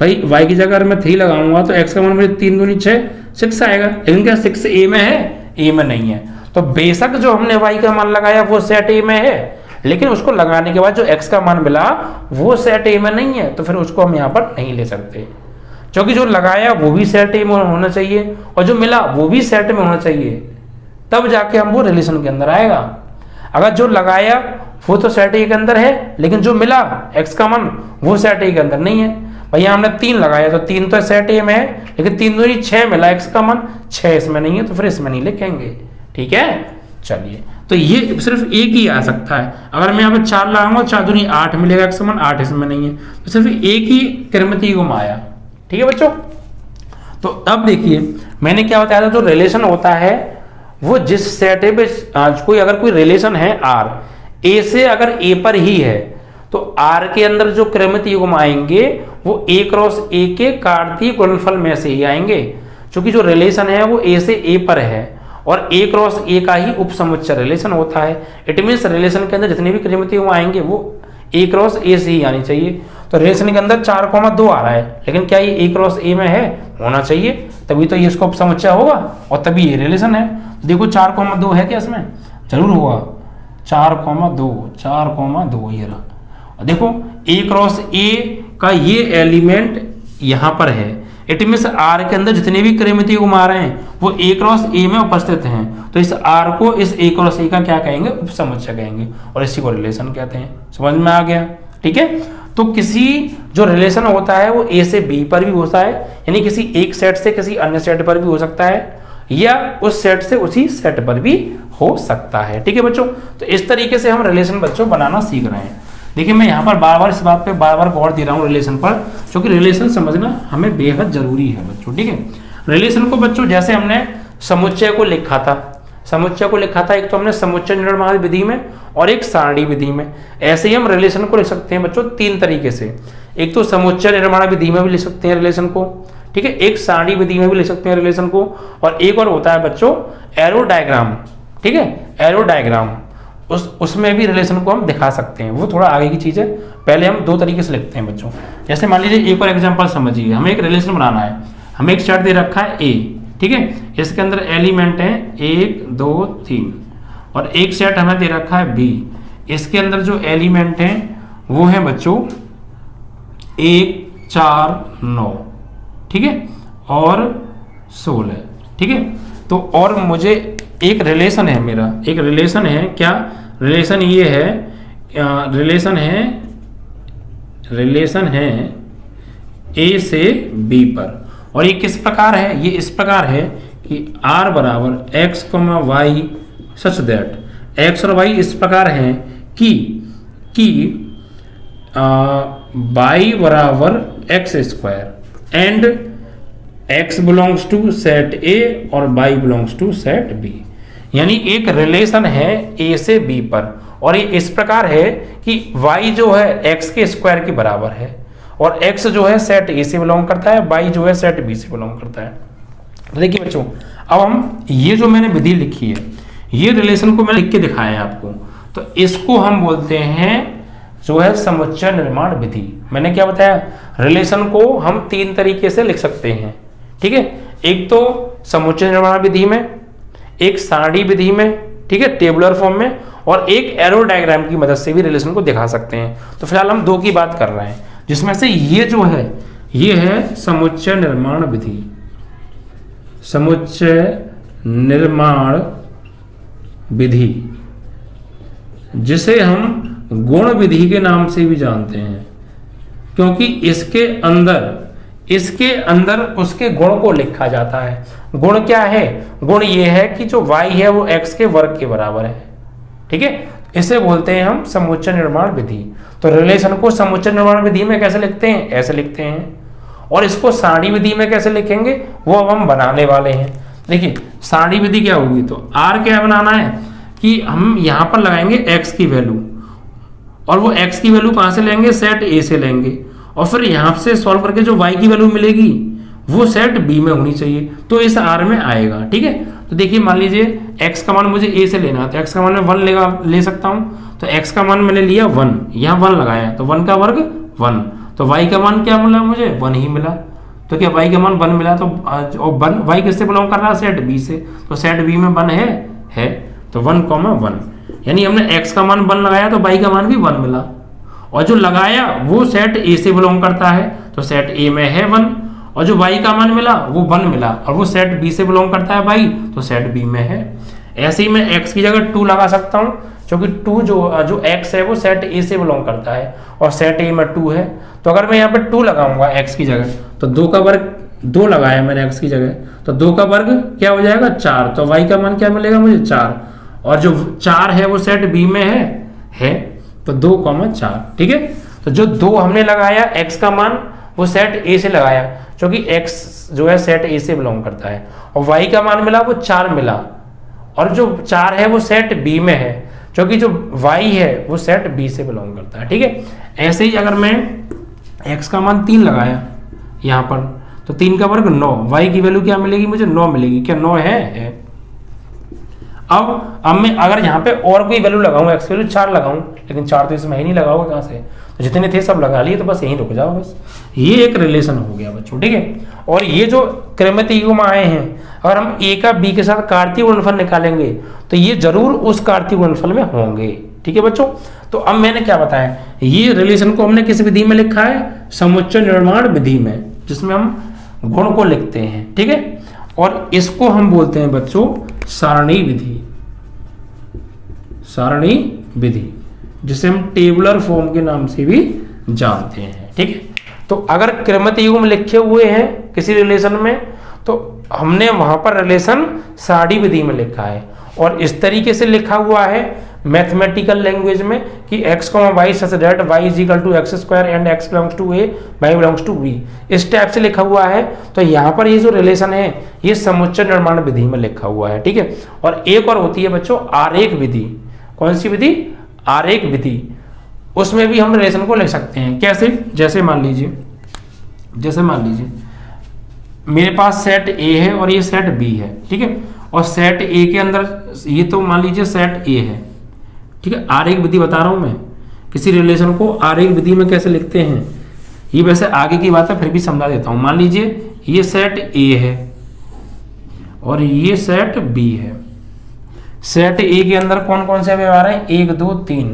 भाई y की जगह अगर मैं 3 लगाऊंगा तो x का मान मुझे 3 दूनी 6 आएगा, लेकिन क्या 6 a में है, a में नहीं है। तो बेशक जो हमने y का मान लगाया वो सेट a में है, लेकिन उसको लगाने के बाद जो x का मान मिला वो सेट a में नहीं है, तो फिर उसको हम यहाँ पर नहीं ले सकते, क्योंकि जो लगाया वो भी सेट ए में होना चाहिए और जो मिला वो भी सेट में होना चाहिए, तब जाके हम वो रिलेशन के अंदर आएगा। अगर जो लगाया वो तो सेट ए के अंदर है, लेकिन जो मिला x का मान वो सेट ए के अंदर नहीं है। भैया हमने 3 लगाया तो 3 तो सेट ए में है, लेकिन 3 दूनी 6 मिला x का मान, 6 इसमें नहीं है, तो फिर इसमें नहीं लिखेंगे, ठीक है। चलिए, तो ये सिर्फ एक ही आ सकता है। अगर मैं यहाँ पे 4 लगाऊंगा, 4 दूनी 8 मिलेगा x का मान, 8 इसमें नहीं है, तो सिर्फ एक ही क्रमितीय गुण आया, ठीक है बच्चों। तो अब देखिए मैंने क्या बताया था, जो रिलेशन होता है वो जिस सेट ए पे अगर कोई रिलेशन है r, a से अगर a पर ही है, तो r के अंदर जो क्रमित युग्म आएंगे वो a क्रॉस a के कार्तीय गुणनफल में से ही आएंगे, क्योंकि जो रिलेशन है वो a से a पर है और a क्रॉस a का ही उपसमुच्चय रिलेशन होता है। इट मीन्स रिलेशन के अंदर जितने भी क्रमित युग्म आएंगे वो a क्रॉस a से ही आनी चाहिए। तो रिलेशन के अंदर 4,2 आ रहा है, लेकिन क्या ये a क्रॉस a में है, होना चाहिए, तभी तो ये इसका उपसमुच्चय होगा और तभी ये रिलेशन है। देखो 4,2 है क्या इसमें, जरूर होगा, 4,2 ये रहा। और देखो a क्रॉस a का ये एलिमेंट यहाँ पर है, इट मीन्स आर के अंदर जितने भी क्रमितीय गुण आ रहे हैं वो ए क्रॉस ए में उपस्थित हैं, तो इस आर को इस ए क्रॉस ए का क्या कहेंगे, उपसमुच्चय कहेंगे, और इसी को रिलेशन कहते हैं। समझ में आ गया? ठीक है, तो किसी जो रिलेशन होता है वो ए से बी पर भी होता है, यानी किसी एक सेट से किसी अन्य सेट पर भी हो सकता है, या उस सेट से उसी सेट पर भी हो सकता है। ठीक है बच्चों, तो इस तरीके से हम रिलेशन बच्चों बनाना सीख रहे हैं। देखिए मैं यहाँ पर बार बार इस बात पे बार बार गौर दे रहा हूँ रिलेशन पर, क्योंकि रिलेशन समझना हमें बेहद जरूरी है बच्चों। ठीक है, रिलेशन को बच्चों जैसे हमने समुच्चय को लिखा था, एक तो हमने समुच्चय निर्माण विधि में और एक सारणी विधि में। ऐसे ही हम रिलेशन को लिख सकते हैं बच्चों तीन तरीके से, एक तो समुच्चय निर्माण विधि में भी लिख सकते हैं रिलेशन को, ठीक है, एक सारणी विधि में भी लिख सकते हैं रिलेशन को, और एक और होता है बच्चों एरो डायग्राम। ठीक है, एरो डायग्राम, उसमें भी रिलेशन को हम दिखा सकते हैं, वो थोड़ा आगे की चीज है। पहले हम दो तरीके से लिखते हैं बच्चों। जैसे मान लीजिए एक और एग्जांपल समझिए, हमें एक रिलेशन बनाना है, हमें एक सेट दे रखा है ए, ठीक है, इसके अंदर एलिमेंट है 1 2 3, और एक सेट हमें दे रखा है बी, इसके अंदर जो एलिमेंट है वो है बच्चों 1 4 9, ठीक है, और 16। ठीक है, तो और मुझे एक रिलेशन है, मेरा एक रिलेशन है, क्या रिलेशन ये है, रिलेशन है ए से बी पर, और ये किस प्रकार है, ये इस प्रकार है कि r बराबर x, y such that x और y इस प्रकार हैं कि y बराबर x square and x belongs to set A और y belongs to set B। यानी एक रिलेशन है A से B पर, और ये इस प्रकार है कि y जो है x के स्क्वायर के बराबर है, और x जो है सेट A से बिलोंग करता है, y जो है सेट B से बिलोंग करता है। देखिए बच्चों, अब हम ये जो मैंने विधि लिखी है, ये रिलेशन को मैंने लिख के दिखाया है आपको, तो इसको हम बोलते हैं जो है समुच्चय निर्माण विधि। मैंने क्या बताया, रिलेशन को हम तीन तरीके से लिख सकते हैं। ठीक है, एक तो समुच्चय निर्माण विधि में, एक सारणी विधि में, ठीक है, टेबुलर फॉर्म में, और एक एरो डायग्राम की मदद से भी रिलेशन को दिखा सकते हैं। तो फिलहाल हम दो की बात कर रहे हैं, जिसमें से ये जो है ये है समुच्चय निर्माण विधि, समुच्चय निर्माण विधि, जिसे हम गुण विधि के नाम से भी जानते हैं, क्योंकि इसके अंदर उसके गुण को लिखा जाता है। गुण क्या है, गुण ये है कि जो y है वो x के वर्ग के बराबर है। ठीक है, इसे बोलते हैं हम समुच्चय निर्माण विधि। तो रिलेशन को समुच्चय निर्माण विधि में कैसे लिखते हैं, ऐसे लिखते हैं, और इसको सारणी विधि में कैसे लिखेंगे वो अब हम बनाने वाले हैं। देखिए सारणी विधि क्या होगी, तो r क्या बनाना है कि हम यहाँ पर लगाएंगे x की वैल्यू, और वो x की वैल्यू कहाँ से लेंगे, सेट A से लेंगे, और फिर यहाँ से सॉल्व करके जो y की वैल्यू मिलेगी वो सेट B में होनी चाहिए, तो इस R में आएगा। ठीक है, तो देखिए मान लीजिए x का मान मुझे A से लेना है, तो x का मान मैं 1 ले सकता हूँ, तो x का मान मैंने लिया 1, यहाँ 1 लगाया, तो 1 का वर्ग 1, तो y का मान क्या मिला मुझे, 1 ही मिला। तो क्या y का मान 1 मिला, तो y किससे बिलोंग कर रहा है, सेट B से, तो सेट B में 1 है, तो 1, यानी हमने x का मान 1 लगाया तो y का मान भी 1 मिला, और जो लगाया वो सेट A से बिलोंग करता है, तो सेट A में है 1, और जो y का मान मिला वो 1 मिला, और वो सेट B से बिलोंग करता है y, तो सेट B में है। ऐसे ही मैं x की जगह 2 लगा सकता हूँ, क्योंकि 2 जो x है वो सेट A से बिलोंग करता है, और सेट A में 2 है, तो अगर मैं यहाँ पे 2 लगाऊंगा x की जगह, तो 2 का वर्ग 2 लगाया मैंने x की जगह, तो 2 का वर्ग क्या हो जाएगा 4, तो y का मान क्या मिलेगा मुझे 4, और जो 4 है वो सेट B में है, तो 2,4। ठीक है, तो जो 2 हमने लगाया x का मान वो सेट A से लगाया, क्योंकि x जो है सेट A से बिलोंग करता है, और y का मान मिला वो 4 मिला, और जो 4 है वो सेट B में है, क्योंकि जो y है वो सेट B से बिलोंग करता है। ठीक है, ऐसे ही अगर मैं x का मान 3 लगाया यहाँ पर, तो 3 का वर्ग 9, y की वैल्यू क्या मिलेगी मुझे, 9 मिलेगी। क्या 9 है? अब मैं अगर यहाँ पे और कोई वैल्यू लगाऊं, x वैल्यू 4 लगाऊं, लेकिन 4 तो इसमें ही नहीं लगाओगे कहाँ से, तो जितने थे सब लगा लिए, तो बस यहीं रुक जाओ बस। ये एक रिलेशन हो गया बच्चों। ठीक है, और ये जो क्रमितीय युग्म आए हैं, अगर हम a का b के साथ कार्तीय गुणनफल निकालेंगे तो ये जरूर उस कार्तीय गुणनफल में होंगे। ठीक है बच्चों, तो अब मैंने क्या बताया, ये रिलेशन को हमने किस विधि में लिखा है, समुच्चय निर्माण विधि में, जिसमें हम गुण को लिखते हैं, ठीक है। और इसको हम बोलते हैं बच्चों सारणी विधि, सारणी विधि, जिसे हम टेबुलर फॉर्म के नाम से भी जानते हैं, ठीक है। तो अगर क्रमित युग्म लिखे हुए हैं किसी रिलेशन में, तो हमने वहां पर रिलेशन सारणी विधि में लिखा है। और इस तरीके से लिखा हुआ है मैथमेटिकल लैंग्वेज में कि x, y such that y is equal to x square and x belongs to a, y belongs to b, इस टाइप से लिखा हुआ है। तो यहाँ पर ये जो रिलेशन है ये समुच्चय निर्माण विधि में लिखा हुआ है, ठीक है। और एक और होती है बच्चों आरेख विधि। कौन सी विधि? आरेख विधि। उसमें भी हम रिलेशन को लिख सकते हैं। कैसे? जैसे मान लीजिए मेरे पास सेट A है और ये सेट B है, ठीक है। और सेट A के अंदर ये तो मान लीजिए सेट A है, ठीक है। आरेख विधि बता रहा हूं मैं, किसी रिलेशन को आरेख विधि में कैसे लिखते हैं, ये वैसे आगे की बात है फिर भी समझा देता हूं। मान लीजिए ये सेट A है और ये सेट B है। सेट A के अंदर कौन कौन से व्यवहार हैं? 1 2 3,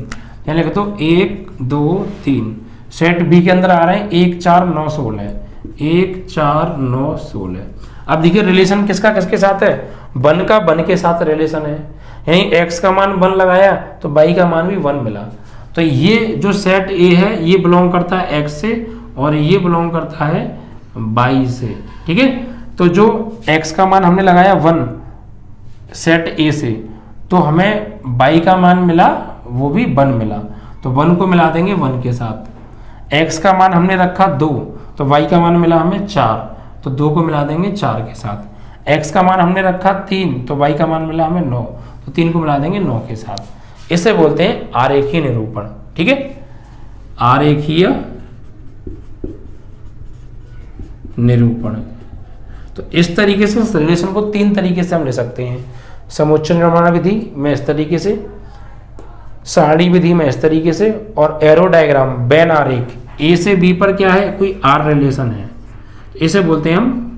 यानी लिख दो 1 2 3। सेट B के अंदर आ रहे हैं 1 4 9 16, 1 4 9 16। अब देखिए रिलेशन किसका किसके साथ है? 1 का 1 के साथ रिलेशन है, यानी x का मान 1 लगाया तो y का मान भी 1 मिला। तो ये जो सेट A है ये बिलोंग करता है x से और ये बिलोंग करता है y से, ठीक है। तो जो x का मान हमने लगाया 1 सेट A से, तो हमें y का मान मिला वो भी 1 मिला, तो 1 को मिला देंगे 1 के साथ। x का मान हमने रखा 2, तो y का मान मिला हमें 4, तो 2 को मिला देंगे 4 के साथ। x का मान हमने रखा 3, तो y का मान मिला हमें 9, तो 3 को मिला देंगे 9 के साथ। इसे बोलते हैं आरेखीय निरूपण, ठीक है। आरेखीय निरूपण। तो इस तरीके से रिलेशन को 3 तरीके से हम ले सकते हैं। समुच्चय निर्माण विधि में इस तरीके से, सारणी विधि में इस तरीके से, और एरो डायग्राम बेन आरेख A से B पर क्या है? कोई R रिलेशन है, इसे बोलते हैं हम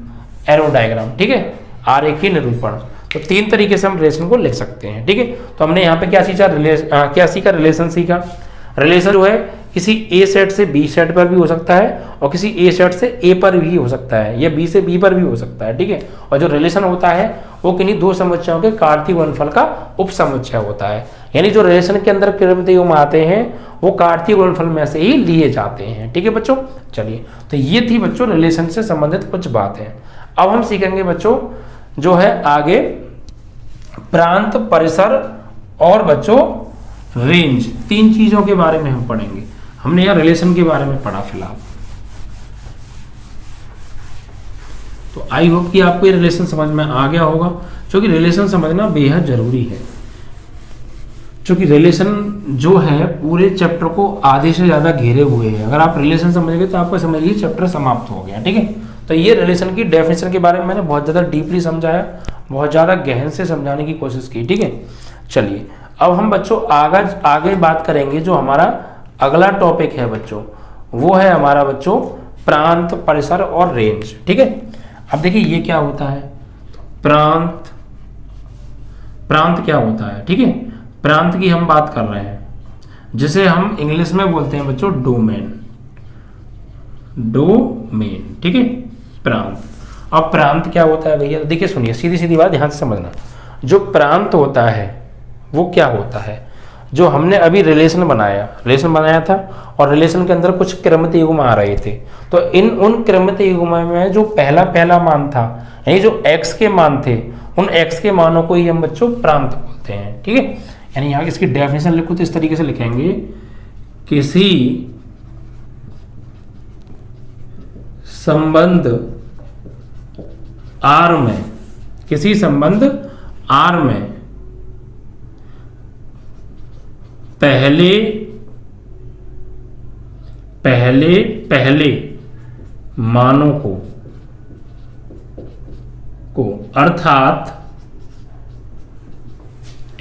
एरो डायग्राम, ठीक है। आरेखीय निरूपण। तो 3 तरीके से हम रिलेशन को लिख सकते हैं, ठीक है। तो हमने यहाँ पे क्या सीखा? रिलेशन सीखा। रिलेशन जो है किसी A सेट से B सेट पर भी हो सकता है और किसी A सेट से A पर भी हो सकता है, या B से B पर भी हो सकता है, ठीक है। और जो रिलेशन होता है वो किन्हीं 2 समुच्चयों के कार्तीय गुणनफल का उपसमुच्चय होता है, यानी जो रिलेशन के अंदर क्रमित युग्म आते हैं वो कार्तीय गुणनफल में से ही लिए जाते हैं, ठीक है बच्चों। चलिए, तो ये थी बच्चों रिलेशन से संबंधित कुछ बातें। अब हम सीखेंगे बच्चों जो है आगे प्रांत, परिसर और बच्चों रेंज, 3 चीजों के बारे में हम पढ़ेंगे। हमने यहाँ रिलेशन के बारे में पढ़ा फिलहाल। तो आई होप कि आपको ये रिलेशन समझ में आ गया होगा, क्योंकि रिलेशन समझना बेहद जरूरी है। क्योंकि रिलेशन जो है पूरे चैप्टर को आधे से ज्यादा घेरे हुए है। अगर आप रिलेशन समझ गए तो आपको समझिए चैप्टर समाप्त हो गया, ठीक है। तो ये रिलेशन की डेफिनेशन के बारे में मैंने बहुत ज्यादा डीपली समझाया, बहुत ज्यादा गहन से समझाने की कोशिश की, ठीक है। चलिए, अब हम बच्चों आगे बात करेंगे। जो हमारा अगला टॉपिक है बच्चों, वो है हमारा बच्चों प्रांत, परिसर और रेंज, ठीक है। अब देखिए ये क्या होता है, प्रांत क्या होता है, ठीक है। प्रांत की हम बात कर रहे हैं, जिसे हम इंग्लिश में बोलते हैं बच्चों डोमेन, ठीक है। प्रांत। अब प्रांत क्या होता है भैया? देखिए सुनिए, सीधी सीधी बात ध्यान से समझना। जो प्रांत होता है वो क्या होता है? जो हमने अभी रिलेशन बनाया था और रिलेशन के अंदर कुछ क्रमित युग्म आ रहे थे, तो उन क्रमित युग्म में जो पहला मान था, यानी जो x के मान थे, उन x के मानों को ही हम बच्चों प्रांत बोलते हैं, ठीक है। यानी यहाँ इसकी डेफिनेशन लिखो तो इस तरीके से लिखेंगे, किसी संबंध R में पहले मानों को अर्थात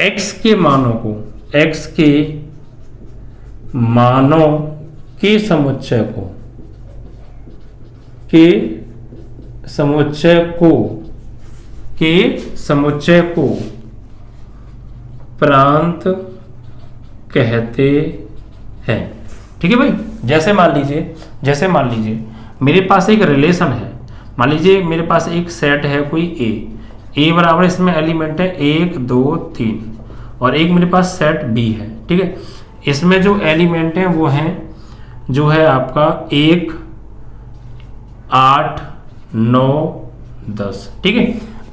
x के मानों के समुच्चय को प्रांत कहते हैं, ठीक है भाई। जैसे मान लीजिए मेरे पास एक रिलेशन है, मान लीजिए मेरे पास एक सेट है कोई ए बराबर इसमें एलिमेंट है 1 2 3 और एक मेरे पास सेट बी है, ठीक है। इसमें जो एलिमेंट है वो है जो है आपका 1 8 9 10, ठीक है।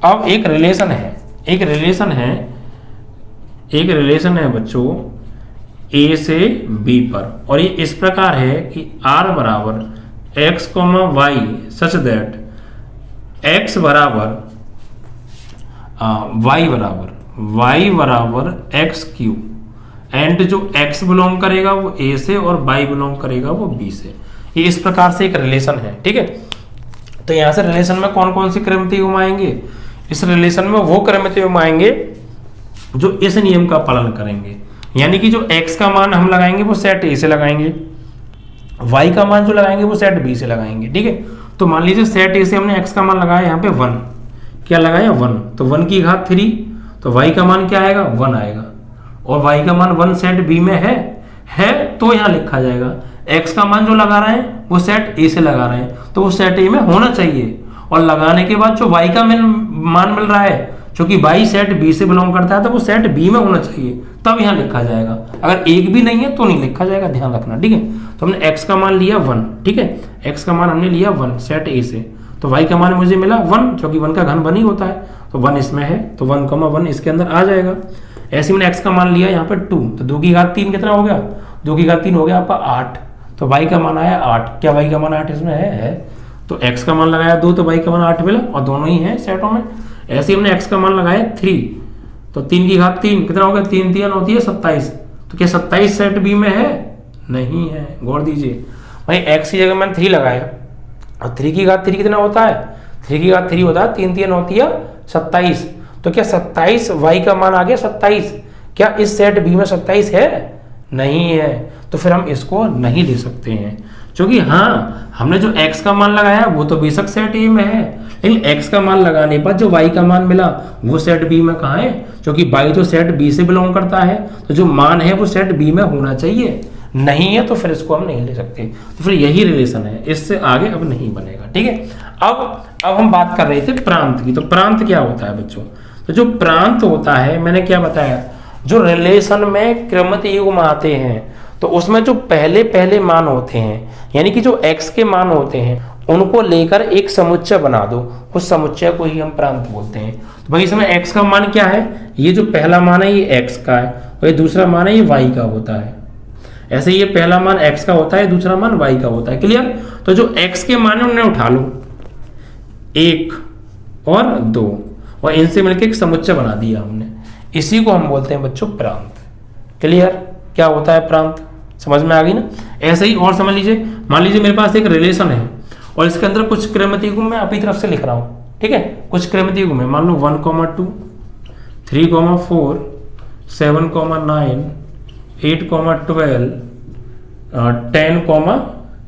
अब एक रिलेशन है बच्चों ए से बी पर, और ये इस प्रकार है कि r बराबर x, y such that x बराबर y बराबर x क्यू, एंड जो x बिलोंग करेगा वो a से और y बिलोंग करेगा वो b से। ये इस प्रकार से एक रिलेशन है, ठीक है। तो यहां से रिलेशन में कौन कौन सी क्रमितीय युग्म आएंगे? इस रिलेशन में वो क्रमितीय युग्म आएंगे जो इस नियम का पालन करेंगे, यानी कि जो x का मान हम लगाएंगे वो सेट a से लगाएंगे, y का मान जो लगाएंगे वो सेट b से लगाएंगे, ठीक है। तो मान लीजिए सेट a से हमने x का मान लगाया यहाँ पे 1, क्या लगाया 1, तो 1 की घात 3, तो y का मान क्या आएगा 1 आएगा, और y का मान 1 सेट b में है तो यहाँ लिखा जाएगा। x का मान जो लगा रहे हैं वो सेट a से लगा रहे हैं तो वो सेट a में होना चाहिए, और लगाने के बाद जो y का मान मिल रहा है क्योंकि y सेट b से बिलोंग करता है तो वो सेट b में होना चाहिए, तब यहाँ लिखा जाएगा। अगर एक भी नहीं है तो नहीं लिखा जाएगा, ध्यान रखना, ठीक है। तो हमने x का मान लिया 1, ठीक है, x का मान हमने लिया 1 सेट a से, तो y का मान मुझे मिला 1 क्योंकि 1 का घन 1 ही होता है, तो 1 इसमें है तो 1, 1 इसके अंदर आ जाएगा। ऐसे मैंने x का मान लिया यहाँ पे 2, तो 2 की घात 3 कितना हो गया? 2 की घात 3 हो गया आपका 8, तो y का मान आया 8। क्या y का मान 8 इसमें है? तो x का मान लगाया 2 तो y का मान 8 मिला, और दोनों ही है सेटों में। ऐसे ही हमने x का मान लगाया 3, तो 3 की घात 3 कितना हो गया? 3 3 होती है 27, तो क्या 27 सेट b में है? नहीं है, गौर दीजिए भाई, x की जगह मैंने 3 लगाया और 3 की घात 3 कितना होता है? 3 की घात 3 होता है, 3 3 होती है 27, तो क्या 27 y का मान आ गया 27? क्या इस सेट b में 27 है? नहीं है, तो फिर हम इसको नहीं ले सकते हैं, क्योंकि हाँ हमने जो x का मान लगाया वो तो बेशक सेट a में है, लेकिन x का मान लगाने पर जो y का मान मिला वो सेट b में कहाँ है? क्योंकि y तो सेट b से बिलोंग करता है, तो जो मान है वो सेट b में होना चाहिए, नहीं है तो फिर इसको हम नहीं ले सकते। तो फिर यही रिलेशन है, इससे आगे अब नहीं बनेगा, ठीक है। अब हम बात कर रहे थे प्रांत की, तो प्रांत क्या होता है बच्चों? तो जो प्रांत होता है, मैंने क्या बताया, जो रिलेशन में क्रमितीय युग्म आते हैं तो उसमें जो पहले मान होते हैं, यानी कि जो x के मान होते हैं उनको लेकर एक समुच्चय बना दो, उस समुच्चय को ही हम प्रांत बोलते हैं। तो भाई इसमें x का मान क्या है? ये जो पहला मान है ये x का है, और ये दूसरा मान है ये y का होता है। ऐसे ये पहला मान x का होता है, दूसरा मान y का होता है, क्लियर। तो जो x के मान है उन्हें उठा लो 1 और 2, और इनसे मिलकर एक समुच्चय बना दिया हमने, इसी को हम बोलते हैं बच्चों प्रांत, क्लियर। क्या होता है प्रांत, समझ में आ गई ना। ऐसे ही और समझ लीजिए, मान लीजिए मेरे पास एक रिलेशन है और इसके अंदर कुछ क्रमितीय युग्म मैं अपनी तरफ से लिख रहा हूँ, ठीक है। कुछ क्रमितीय युग्म है, मान लो 1, 2, 3, 4, 7, 9, 8, 12, 10,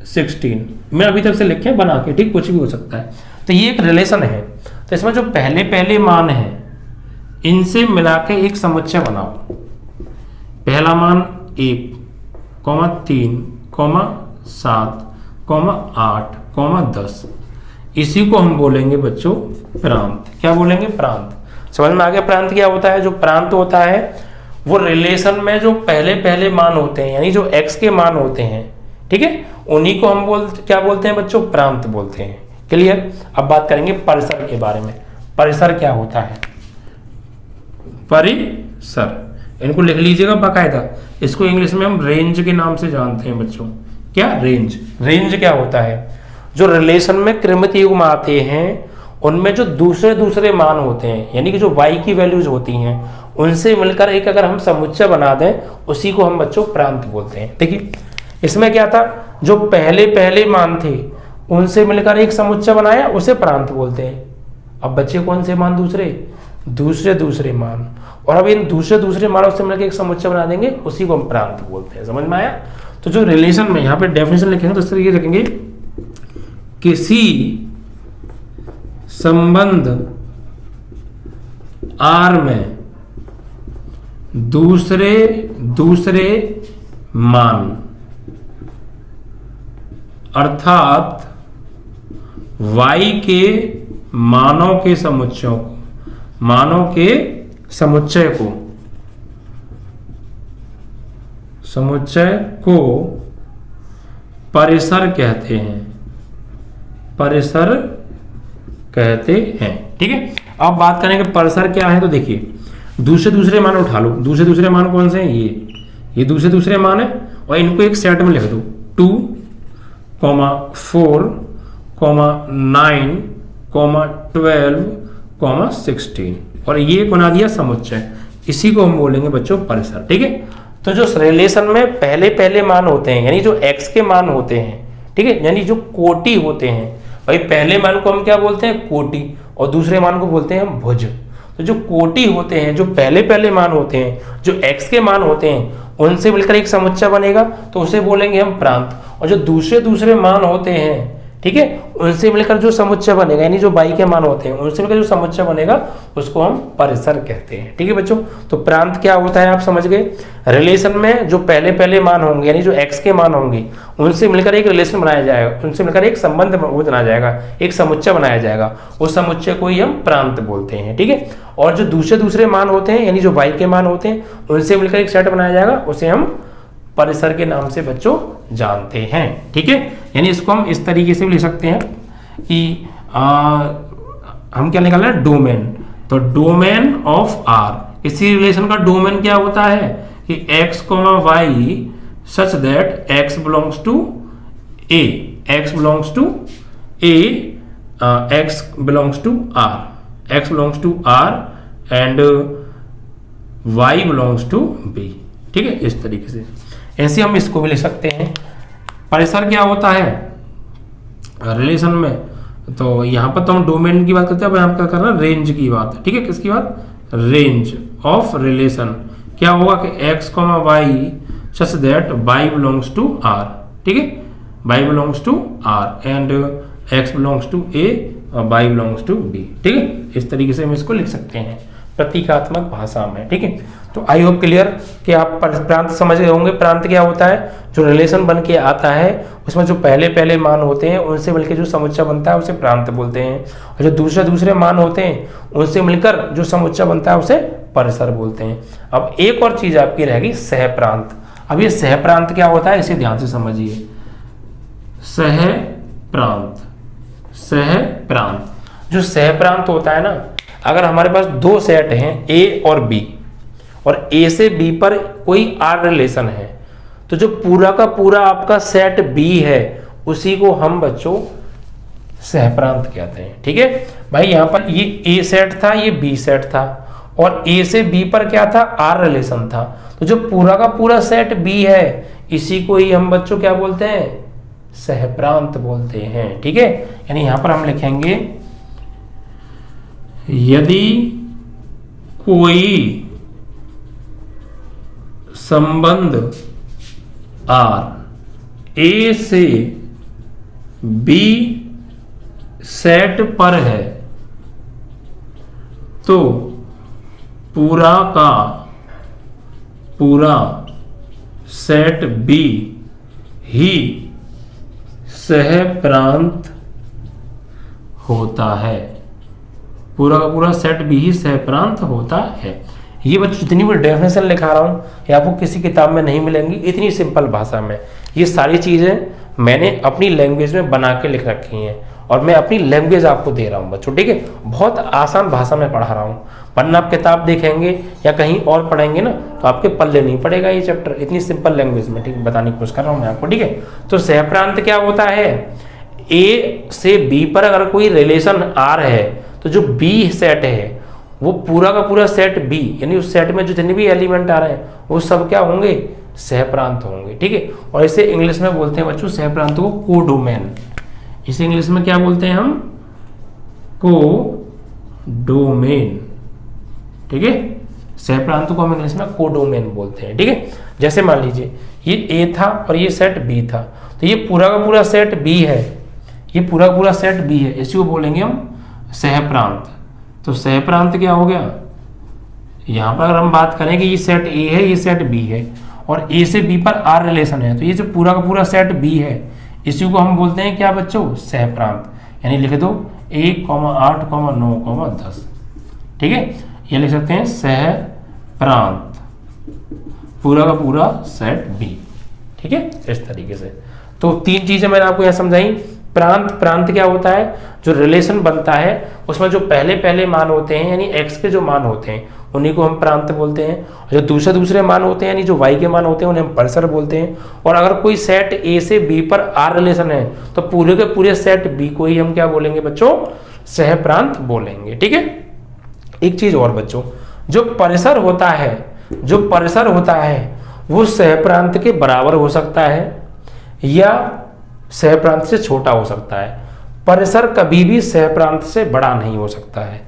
16 मैं अभी तरफ से लिखे बना के, ठीक, कुछ भी हो सकता है। तो ये एक रिलेशन है, तो इसमें जो पहले मान है इनसे मिला के एक समुच्चय बनाओ। पहला मान 1, 3, 7, 8, 10, इसी को हम बोलेंगे बच्चों प्रांत। क्या बोलेंगे? प्रांत। समझ में आ गया प्रांत क्या होता है? जो प्रांत होता है वो रिलेशन में जो पहले मान होते हैं, यानी जो x के मान होते हैं, ठीक है, उन्हीं को हम क्या बोलते हैं बच्चों? प्रांत बोलते हैं, क्लियर। अब बात करेंगे परिसर के बारे में। परिसर क्या होता है? परिसर, इनको लिख लीजिएगा बाकायदा, इसको इंग्लिश में हम रेंज के नाम से जानते हैं बच्चों। क्या? रेंज। रेंज क्या होता है? जो रिलेशन में क्रमितीय युग्म आते हैं उनमें जो दूसरे मान होते हैं, यानी कि जो y की वैल्यूज होती हैं उनसे मिलकर एक अगर हम समुच्चय बना दें, उसी को हम बच्चों प्रांत बोलते हैं। देखिए इसमें क्या था, जो पहले मान थे उनसे मिलकर एक समुच्चय बनाया, उसे प्रांत बोलते हैं। अब बच्चे कौन से मान? दूसरे मान, और अब इन दूसरे मानों से मिलकर एक समुच्चय बना देंगे, उसी को हम प्रांत बोलते हैं। समझ में आया? तो जो रिलेशन में यहाँ पे डेफिनेशन लिखेंगे तो इस तरीके लिखेंगे, किसी संबंध R में दूसरे मान अर्थात y के मानों के समुच्चयों को, मानों के समुच्चय को परिसर कहते हैं, परिसर कहते हैं। ठीक है, अब बात करेंगे परिसर क्या है। तो देखिए दूसरे मान उठा लो। दूसरे मान कौन से हैं? ये दूसरे मान है और इनको एक सेट में लिख दो 2, 4, 9, 12, 16 और ये बना दिया समुच्चय। इसी को हम बोलेंगे बच्चों परिसर। ठीक है, तो जो रिलेशन में पहले मान होते हैं यानी जो x के मान होते हैं, ठीक है, यानी जो कोटि होते हैं, भाई पहले मान को हम क्या बोलते हैं? कोटि, और दूसरे मान को बोलते हैं हम भुज। तो जो कोटि होते हैं, जो पहले मान होते हैं, जो x के मान होते हैं, उनसे मिलकर एक समुच्चय बनेगा तो उसे बोलेंगे हम प्रांत। और जो दूसरे मान होते हैं, ठीक है, उनसे मिलकर जो समुच्चय बनेगा यानी जो y के मान होते हैं उनसे मिलकर जो समुच्चय बनेगा उसको हम परिसर कहते हैं। ठीक है बच्चों, तो प्रांत क्या होता है आप समझ गए। रिलेशन में जो पहले मान होंगे यानी जो x के मान होंगे उनसे मिलकर एक रिलेशन बनाया जाएगा, उनसे मिलकर एक संबंध वो बनाया जाएगा, एक समुच्चय बनाया जाएगा, उस समुच्चय को ही हम प्रांत बोलते हैं। ठीक है, और जो दूसरे मान होते हैं यानी जो y के मान होते हैं उनसे मिलकर एक सेट बनाया जाएगा, उसे हम परिसर के नाम से बच्चों जानते हैं। ठीक है, यानी इसको हम इस तरीके से भी लिख सकते हैं कि हम क्या निकाल रहे हैं? डोमेन। तो डोमेन ऑफ आर, इसी रिलेशन का डोमेन क्या होता है कि x, y such that x belongs to a, x belongs to a, x belongs to r, x belongs to r and y belongs to b। ठीक है, इस तरीके से ऐसे हम इसको भी लिख सकते हैं। परिसर क्या होता है रिलेशन में? तो यहाँ पर तो हम डोमेन की बात करते हैं, यहाँ पर कर रहे हैं रेंज की बात। ठीक है, किसकी बात? Range of relation. क्या होगा कि x, y such that y belongs to r। ठीक है, y belongs to r and x belongs to a और y बिलोंग्स टू b। ठीक है, इस तरीके से हम इसको लिख सकते हैं प्रतीकात्मक भाषा में। ठीक है, तो आई होप क्लियर कि आप प्रांत समझ गए होंगे। प्रांत क्या होता है? जो रिलेशन बन के आता है उसमें जो पहले मान होते हैं उनसे मिलकर जो समुच्चय बनता है उसे प्रांत बोलते हैं, और जो दूसरे मान होते हैं उनसे मिलकर जो समुच्चय बनता है उसे परिसर बोलते हैं। अब एक और चीज आपकी रहेगी सहप्रांत। अब ये सहप्रांत क्या होता है इसे ध्यान से समझिए। सहप्रांत, जो सहप्रांत होता है ना, अगर हमारे पास दो सेट हैं A और B और A से B पर कोई R रिलेशन है, तो जो पूरा का पूरा आपका सेट B है उसी को हम बच्चों सहप्रांत कहते हैं। ठीक है भाई, यहां पर ये A सेट था, ये B सेट था और A से B पर क्या था? R रिलेशन था। तो जो पूरा का पूरा सेट B है इसी को ही हम बच्चों क्या बोलते हैं? सहप्रांत बोलते हैं। ठीक है, यानी यहां पर हम लिखेंगे यदि कोई संबंध R A से B सेट पर है तो पूरा का पूरा सेट B ही सहप्रांत होता है। पूरा का पूरा सेट भी ही सहप्रांत होता है। ये बच्चों जितनी भी डेफिनेशन लिखा रहा हूँ ये आपको किसी किताब में नहीं मिलेंगी, इतनी सिंपल भाषा में। ये सारी चीज़ें मैंने अपनी लैंग्वेज में बना के लिख रखी हैं और मैं अपनी लैंग्वेज आपको दे रहा हूँ बच्चों। ठीक है, बहुत आसान भाषा में पढ़ा रहा हूँ, वरना आप किताब देखेंगे या कहीं और पढ़ेंगे ना तो आपके पल्ले नहीं पड़ेगा ये चैप्टर। इतनी सिंपल लैंग्वेज में ठीक बताने की कोशिश कर रहा हूँ मैं आपको। ठीक है, तो सहप्रांत क्या होता है? ए से बी पर अगर कोई रिलेशन आर है तो जो बी सेट है वो पूरा का पूरा सेट बी यानी उस सेट में जो जितने भी एलिमेंट आ रहे हैं वो सब क्या होंगे? सहप्रांत होंगे। ठीक है, और इसे इंग्लिश में बोलते हैं बच्चों सहप्रांत को कोडोमेन। इसे इंग्लिश में क्या बोलते हैं हम? कोडोमेन। ठीक है, सहप्रांत को हम इंग्लिश में कोडोमेन बोलते हैं। ठीक है, जैसे मान लीजिए ये ए था और ये सेट बी था, तो ये पूरा का पूरा सेट बी है, ये पूरा का पूरा सेट बी है, इसी को बोलेंगे हम सहप्रांत। तो सहप्रांत क्या हो गया? यहां पर अगर हम बात करें कि ये सेट ए है, ये सेट बी है और ए से बी पर आर रिलेशन है, तो ये जो पूरा का पूरा सेट बी है इसी को हम बोलते हैं क्या बच्चों, सहप्रांत। यानी लिख दो 1, 8, 9, 10। ठीक है, ये लिख सकते हैं सहप्रांत, पूरा का पूरा सेट बी। ठीक है, इस तरीके से। तो 3 चीजें मैंने आपको यहां समझाई। प्रांत क्या होता है, जो रिलेशन बनता है उसमें जो पहले मान होते हैं यानी x के जो मान होते हैं उन्हीं को हम प्रांत बोलते हैं। जो दूसरे मान होते हैं यानी जो y के मान होते हैं उन्हें हम परिसर बोलते हैं। और अगर कोई सेट a से b पर r रिलेशन है तो पूरे के पूरे सेट b को ही हम क्या बोलेंगे बच्चों, सहप्रांत बोलेंगे। ठीक है, एक चीज और बच्चों, जो परिसर होता है वो सहप्रांत के बराबर हो सकता है या सहप्रांत से छोटा हो सकता है। परिसर कभी भी सहप्रांत से बड़ा नहीं हो सकता है।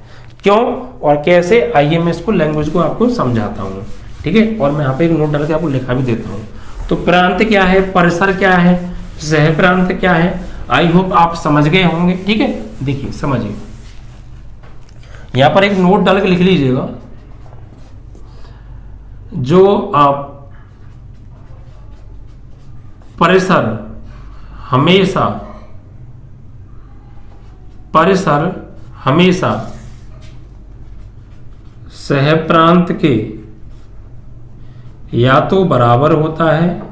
क्यों और कैसे, आइए मैं इसको लैंग्वेज को आपको समझाता हूँ। ठीक है, और मैं यहाँ पे एक नोट डाल के आपको लिखा भी देता हूँ। तो प्रांत क्या है, परिसर क्या है, सहप्रांत क्या है, आई होप आप समझ गए होंगे। ठीक है, देखिए समझिए, यहाँ पर एक नोट डाल के लिख लीजिएगा। जो परिसर हमेशा सहप्रांत के या तो बराबर होता है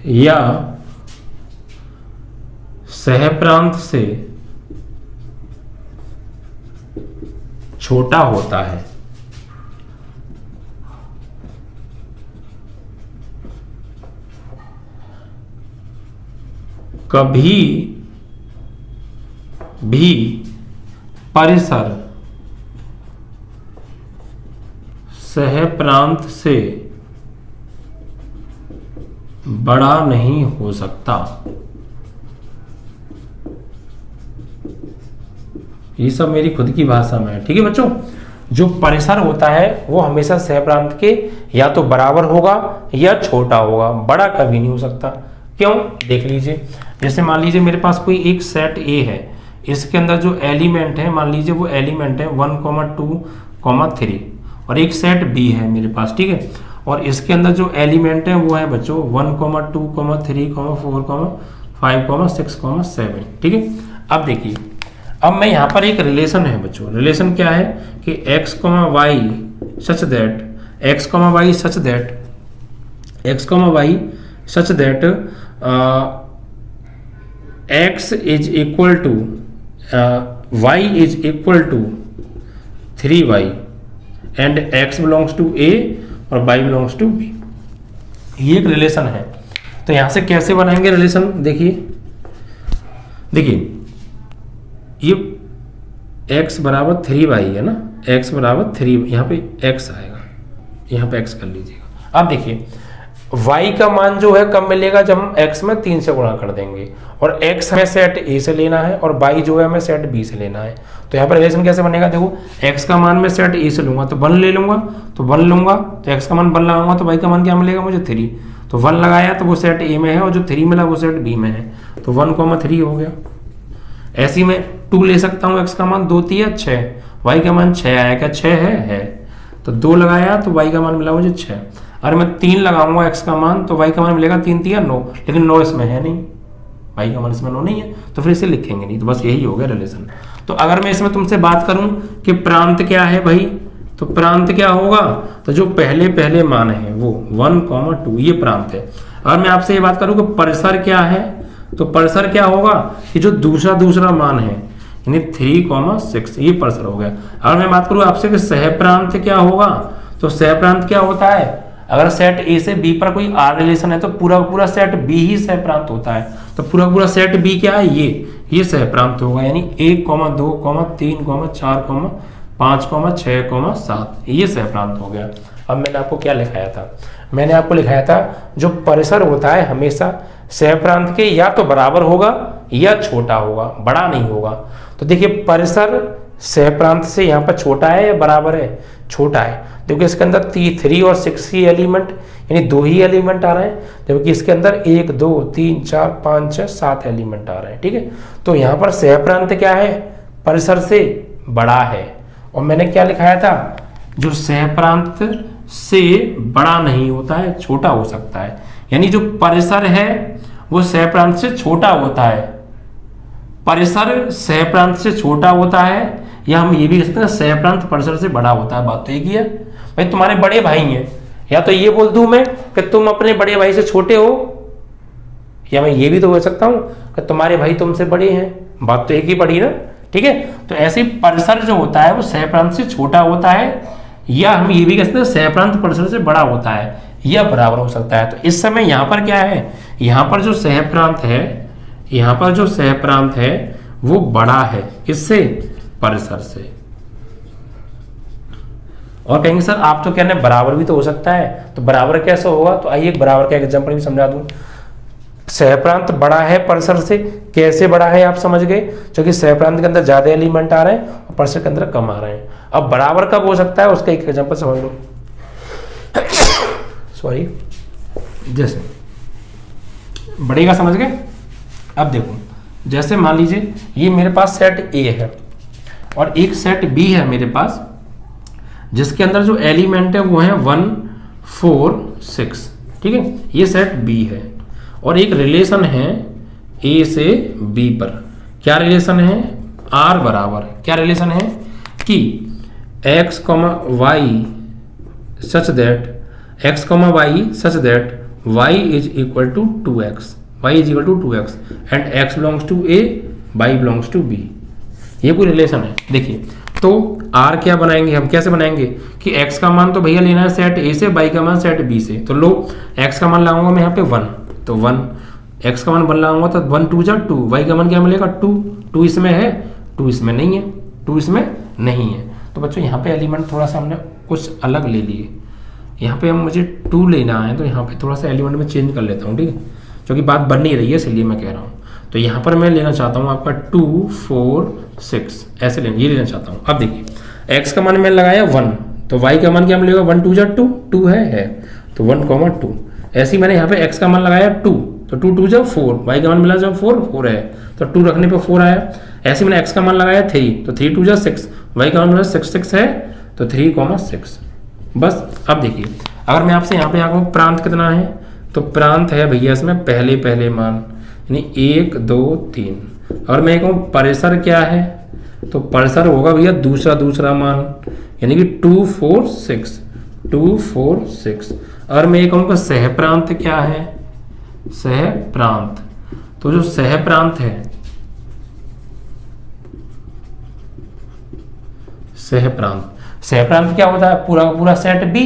या सहप्रांत से छोटा होता है। कभी भी परिसर सहप्रांत से बड़ा नहीं हो सकता। ये सब मेरी खुद की भाषा में है। ठीक है बच्चों, जो परिसर होता है वो हमेशा सहप्रांत के या तो बराबर होगा या छोटा होगा, बड़ा कभी नहीं हो सकता। क्यों, देख लीजिए, जैसे मान लीजिए मेरे पास कोई एक सेट ए है, इसके अंदर जो एलिमेंट है मान लीजिए वो एलिमेंट है 1, 2, 3 और एक सेट बी है मेरे पास। ठीक है, और इसके अंदर जो एलिमेंट है वो है बच्चों 1, 2, 3, 4, 5, 6, 7। ठीक है, अब देखिए, अब मैं यहाँ पर एक रिलेशन है बच्चों, रिलेशन क्या है कि x, y such that x is equal to y is equal to 3y and x belongs to a और y बिलोंग्स टू b। ये एक रिलेशन है। तो यहां से कैसे बनाएंगे रिलेशन, देखिए ये x बराबर 3y है ना, x बराबर 3, यहाँ पे x आएगा, यहाँ पे x कर लीजिएगा। अब देखिए y का मान जो है कब मिलेगा, जब हम x में 3 से गुणा कर देंगे, और x हमें सेट a से लेना है और y जो है हमें सेट b से लेना है। तो यहाँ पर रिलेशन कैसे बनेगा, देखो x का मान मैं सेट a से लूंगा तो 1 ले लूंगा, तो 1 लूंगा तो x का मान 1 लगाऊंगा तो y का मान क्या मिलेगा मुझे 3, तो 1 लगाया तो वो सेट a में है और जो 3 मिला वो सेट b में है, तो 1, 3 हो गया। ऐसी में 2 ले सकता हूँ, x का मान 2, 3, 6, y का मान 6 आया, क्या 6 है, तो 2 लगाया तो y का मान मिला मुझे 6। अगर मैं 3 लगाऊंगा x का मान तो y का मान मिलेगा 3, 3, 9, लेकिन 9 इसमें है नहीं, y का मान इसमें 9 नहीं है, तो फिर इसे लिखेंगे नहीं। तो बस यही हो गया रिलेशन। तो अगर मैं इसमें तुमसे बात करूं कि प्रांत क्या है भाई, तो प्रांत क्या होगा, तो जो पहले मान है वो 1, 2 ये प्रांत है। अगर मैं आपसे ये बात करूं कि परिसर क्या है, तो परिसर क्या होगा कि जो दूसरा मान है यानी 3, 6 ये परिसर हो गया। अगर मैं बात करूं आपसे कि सहप्रांत क्या होगा, तो सहप्रांत क्या होता है, अगर सेट ए से बी पर कोई आर रिलेशन है तो पूरा सेट बी ही सहप्रांत होता है। तो पूरा सेट बी क्या है, ये सहप्रांत होगा, यानी 1, 2, 3, 4, 5, 6, 7 ये सहप्रांत हो गया। अब मैंने आपको क्या लिखाया था, मैंने आपको लिखाया था जो परिसर होता है हमेशा सहप्रांत के या तो बराबर होगा या छोटा होगा, बड़ा नहीं होगा। तो देखिए परिसर सहप्रांत से यहाँ पर छोटा है या बराबर है, छोटा है, क्योंकि इसके अंदर 3 और 6 ही एलिमेंट यानी 2 ही एलिमेंट आ रहे हैं, जबकि इसके अंदर 1, 2, 3, 4, 5, 6, 7 एलिमेंट आ रहे हैं। ठीक है, तो यहाँ पर सहप्रांत क्या है, परिसर से बड़ा है। और मैंने क्या लिखाया था, जो सह प्रांत से बड़ा नहीं होता है, छोटा हो सकता है। यानी जो परिसर है वो सह प्रांत से छोटा होता है, परिसर सह प्रांत से छोटा होता है, या हम ये भी कह सकते हैं सह प्रांत परिसर से बड़ा होता है। बात तो एक ही है भाई, तुम्हारे बड़े भाई हैं, या तो ये बोल दूं मैं कि तुम अपने बड़े भाई से छोटे हो, या मैं ये भी तो बोल सकता हूं कि तुम्हारे भाई तुमसे बड़े हैं। बात तो एक ही पड़ी ना, ठीक है। तो ऐसे परिसर जो होता है वो सह प्रांत से छोटा होता है, या हम ये भी कह सकते हैं सह प्रांत परिसर से बड़ा होता है, या बराबर हो सकता है। तो इस समय यहां पर क्या है, यहां पर जो सह प्रांत है, यहां पर जो सह प्रांत है वो बड़ा है, किससे, परिसर से। और कहेंगे सर आप तो कहने बराबर भी तो हो सकता है, तो बराबर कैसे होगा, तो आइए एक बराबर का एग्जांपल भी समझा दूं। सह प्रांत बड़ा है परिसर से, कैसे बड़ा है आप समझ गए, क्योंकि सह प्रांत के अंदर ज्यादा एलिमेंट आ रहे हैं और परिसर के अंदर कम आ रहे हैं। अब बराबर कब हो सकता है उसका एक एग्जांपल समझ लो। सॉरी, जैसे बढ़ेगा, समझ गए। अब देखो, जैसे मान लीजिए ये मेरे पास सेट ए है और एक सेट बी है मेरे पास, जिसके अंदर जो एलिमेंट है वो है 1 4 6, ठीक है। ये सेट बी है और एक रिलेशन है ए से बी पर। क्या रिलेशन है, आर बराबर, क्या रिलेशन है कि x, y such that x, y such that y is equal to 2x, y is equal to 2x and x belongs to a, y belongs to b। ये कोई relation है। देखिए, तो R क्या बनाएंगे हम, कैसे बनाएंगे कि x का मान तो भैया लेना है सेट A से, y का मान सेट B से। तो लो, x का मान लगाऊंगा मैं यहाँ पे 1, तो 1, x का मान 1 लगाऊंगा तो 1 2 जा 2, y का मान क्या मिलेगा 2, 2 इसमें है, 2 इसमें नहीं है, 2 इसमें नहीं है। तो बच्चों यहाँ पे एलिमेंट थोड़ा सा हमने कुछ अलग ले लिए, यहाँ पे हम मुझे 2 लेना है, तो यहाँ पे थोड़ा सा एलिमेंट में चेंज कर लेता हूँ, ठीक है, क्योंकि बात बन नहीं रही है इसलिए मैं कह रहा हूँ। तो यहाँ पर मैं लेना चाहता हूँ आपका 2 4 6, ऐसे ये लेना चाहता हूँ। अब देखिए, x का मान मैंने लगाया 1, तो y का मान क्या मिलेगा 1 2 जा 2, 2 है तो 1 2। ऐसे ही मैंने यहाँ पे x का मान लगाया 2, तो 2 2 जा 4, y का मान मिला जब 4 है, तो 2 रखने पे 4 आया। ऐसे मैंने x का मान लगाया 3, तो 3 2 जा 6, y का मान मिला 6 है, तो 3 6। बस। अब देखिए, अगर मैं आपसे यहाँ पे आऊँ प्रांत कितना है, तो प्रांत है भैया इसमें पहले मान, यानी 1 2 3। और मैं कहूँ परिसर क्या है, तो परिसर होगा भैया दूसरा मान, यानी कि 2 4 6। और मैं कहूँगा सह प्रांत क्या है, सह प्रांत, तो जो सह प्रांत है, सह प्रांत क्या होता है, पूरा का पूरा सेट बी।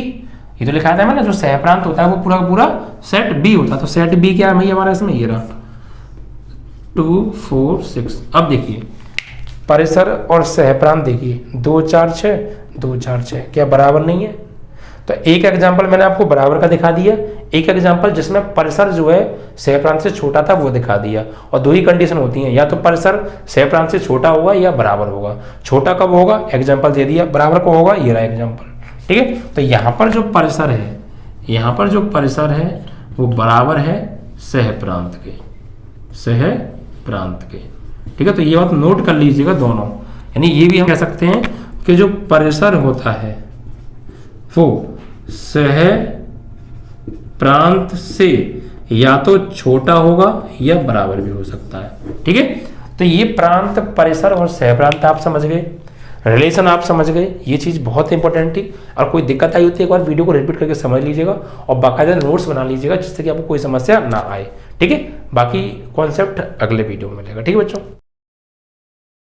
ये तो लिखा था मैंने, जो सह प्रांत होता है वो पूरा का पूरा सेट बी होता है। तो सेट बी क्या है भैया हमारा इसमें, ये रहा 2 4 6। अब देखिए परिसर और सह प्रांत, देखिए 2 4 6 2 4 6, क्या बराबर नहीं है। तो एक एग्जांपल मैंने आपको बराबर का दिखा दिया, एक एग्जांपल जिसमें परिसर जो है सह प्रांत से छोटा था वो दिखा दिया। और दो ही कंडीशन होती हैं, या तो परिसर सह प्रांत से छोटा होगा या बराबर होगा। छोटा कब होगा, एग्जांपल दे दिया, बराबर को होगा, ये रहा एग्जांपल, ठीक है। तो यहाँ पर जो परिसर है, यहाँ पर जो परिसर है वो बराबर है सह प्रांत के, सह प्रांत के, ठीक है। तो ये बात नोट कर लीजिएगा दोनों। यानी ये भी हम कह सकते हैं कि जो परिसर होता है वो सह प्रांत से या तो छोटा होगा या बराबर भी हो सकता है, ठीक है। तो ये प्रांत, परिसर और सह प्रांत आप समझ गए, रिलेशन आप समझ गए, ये चीज़ बहुत इंपॉर्टेंट थी। और कोई दिक्कत आई होती है एक बार वीडियो को रिपीट करके समझ लीजिएगा और बाकायदा नोट्स बना लीजिएगा, जिससे कि आपको कोई समस्या ना आए, ठीक है। बाकी कॉन्सेप्ट अगले वीडियो में मिलेगा, ठीक है बच्चों।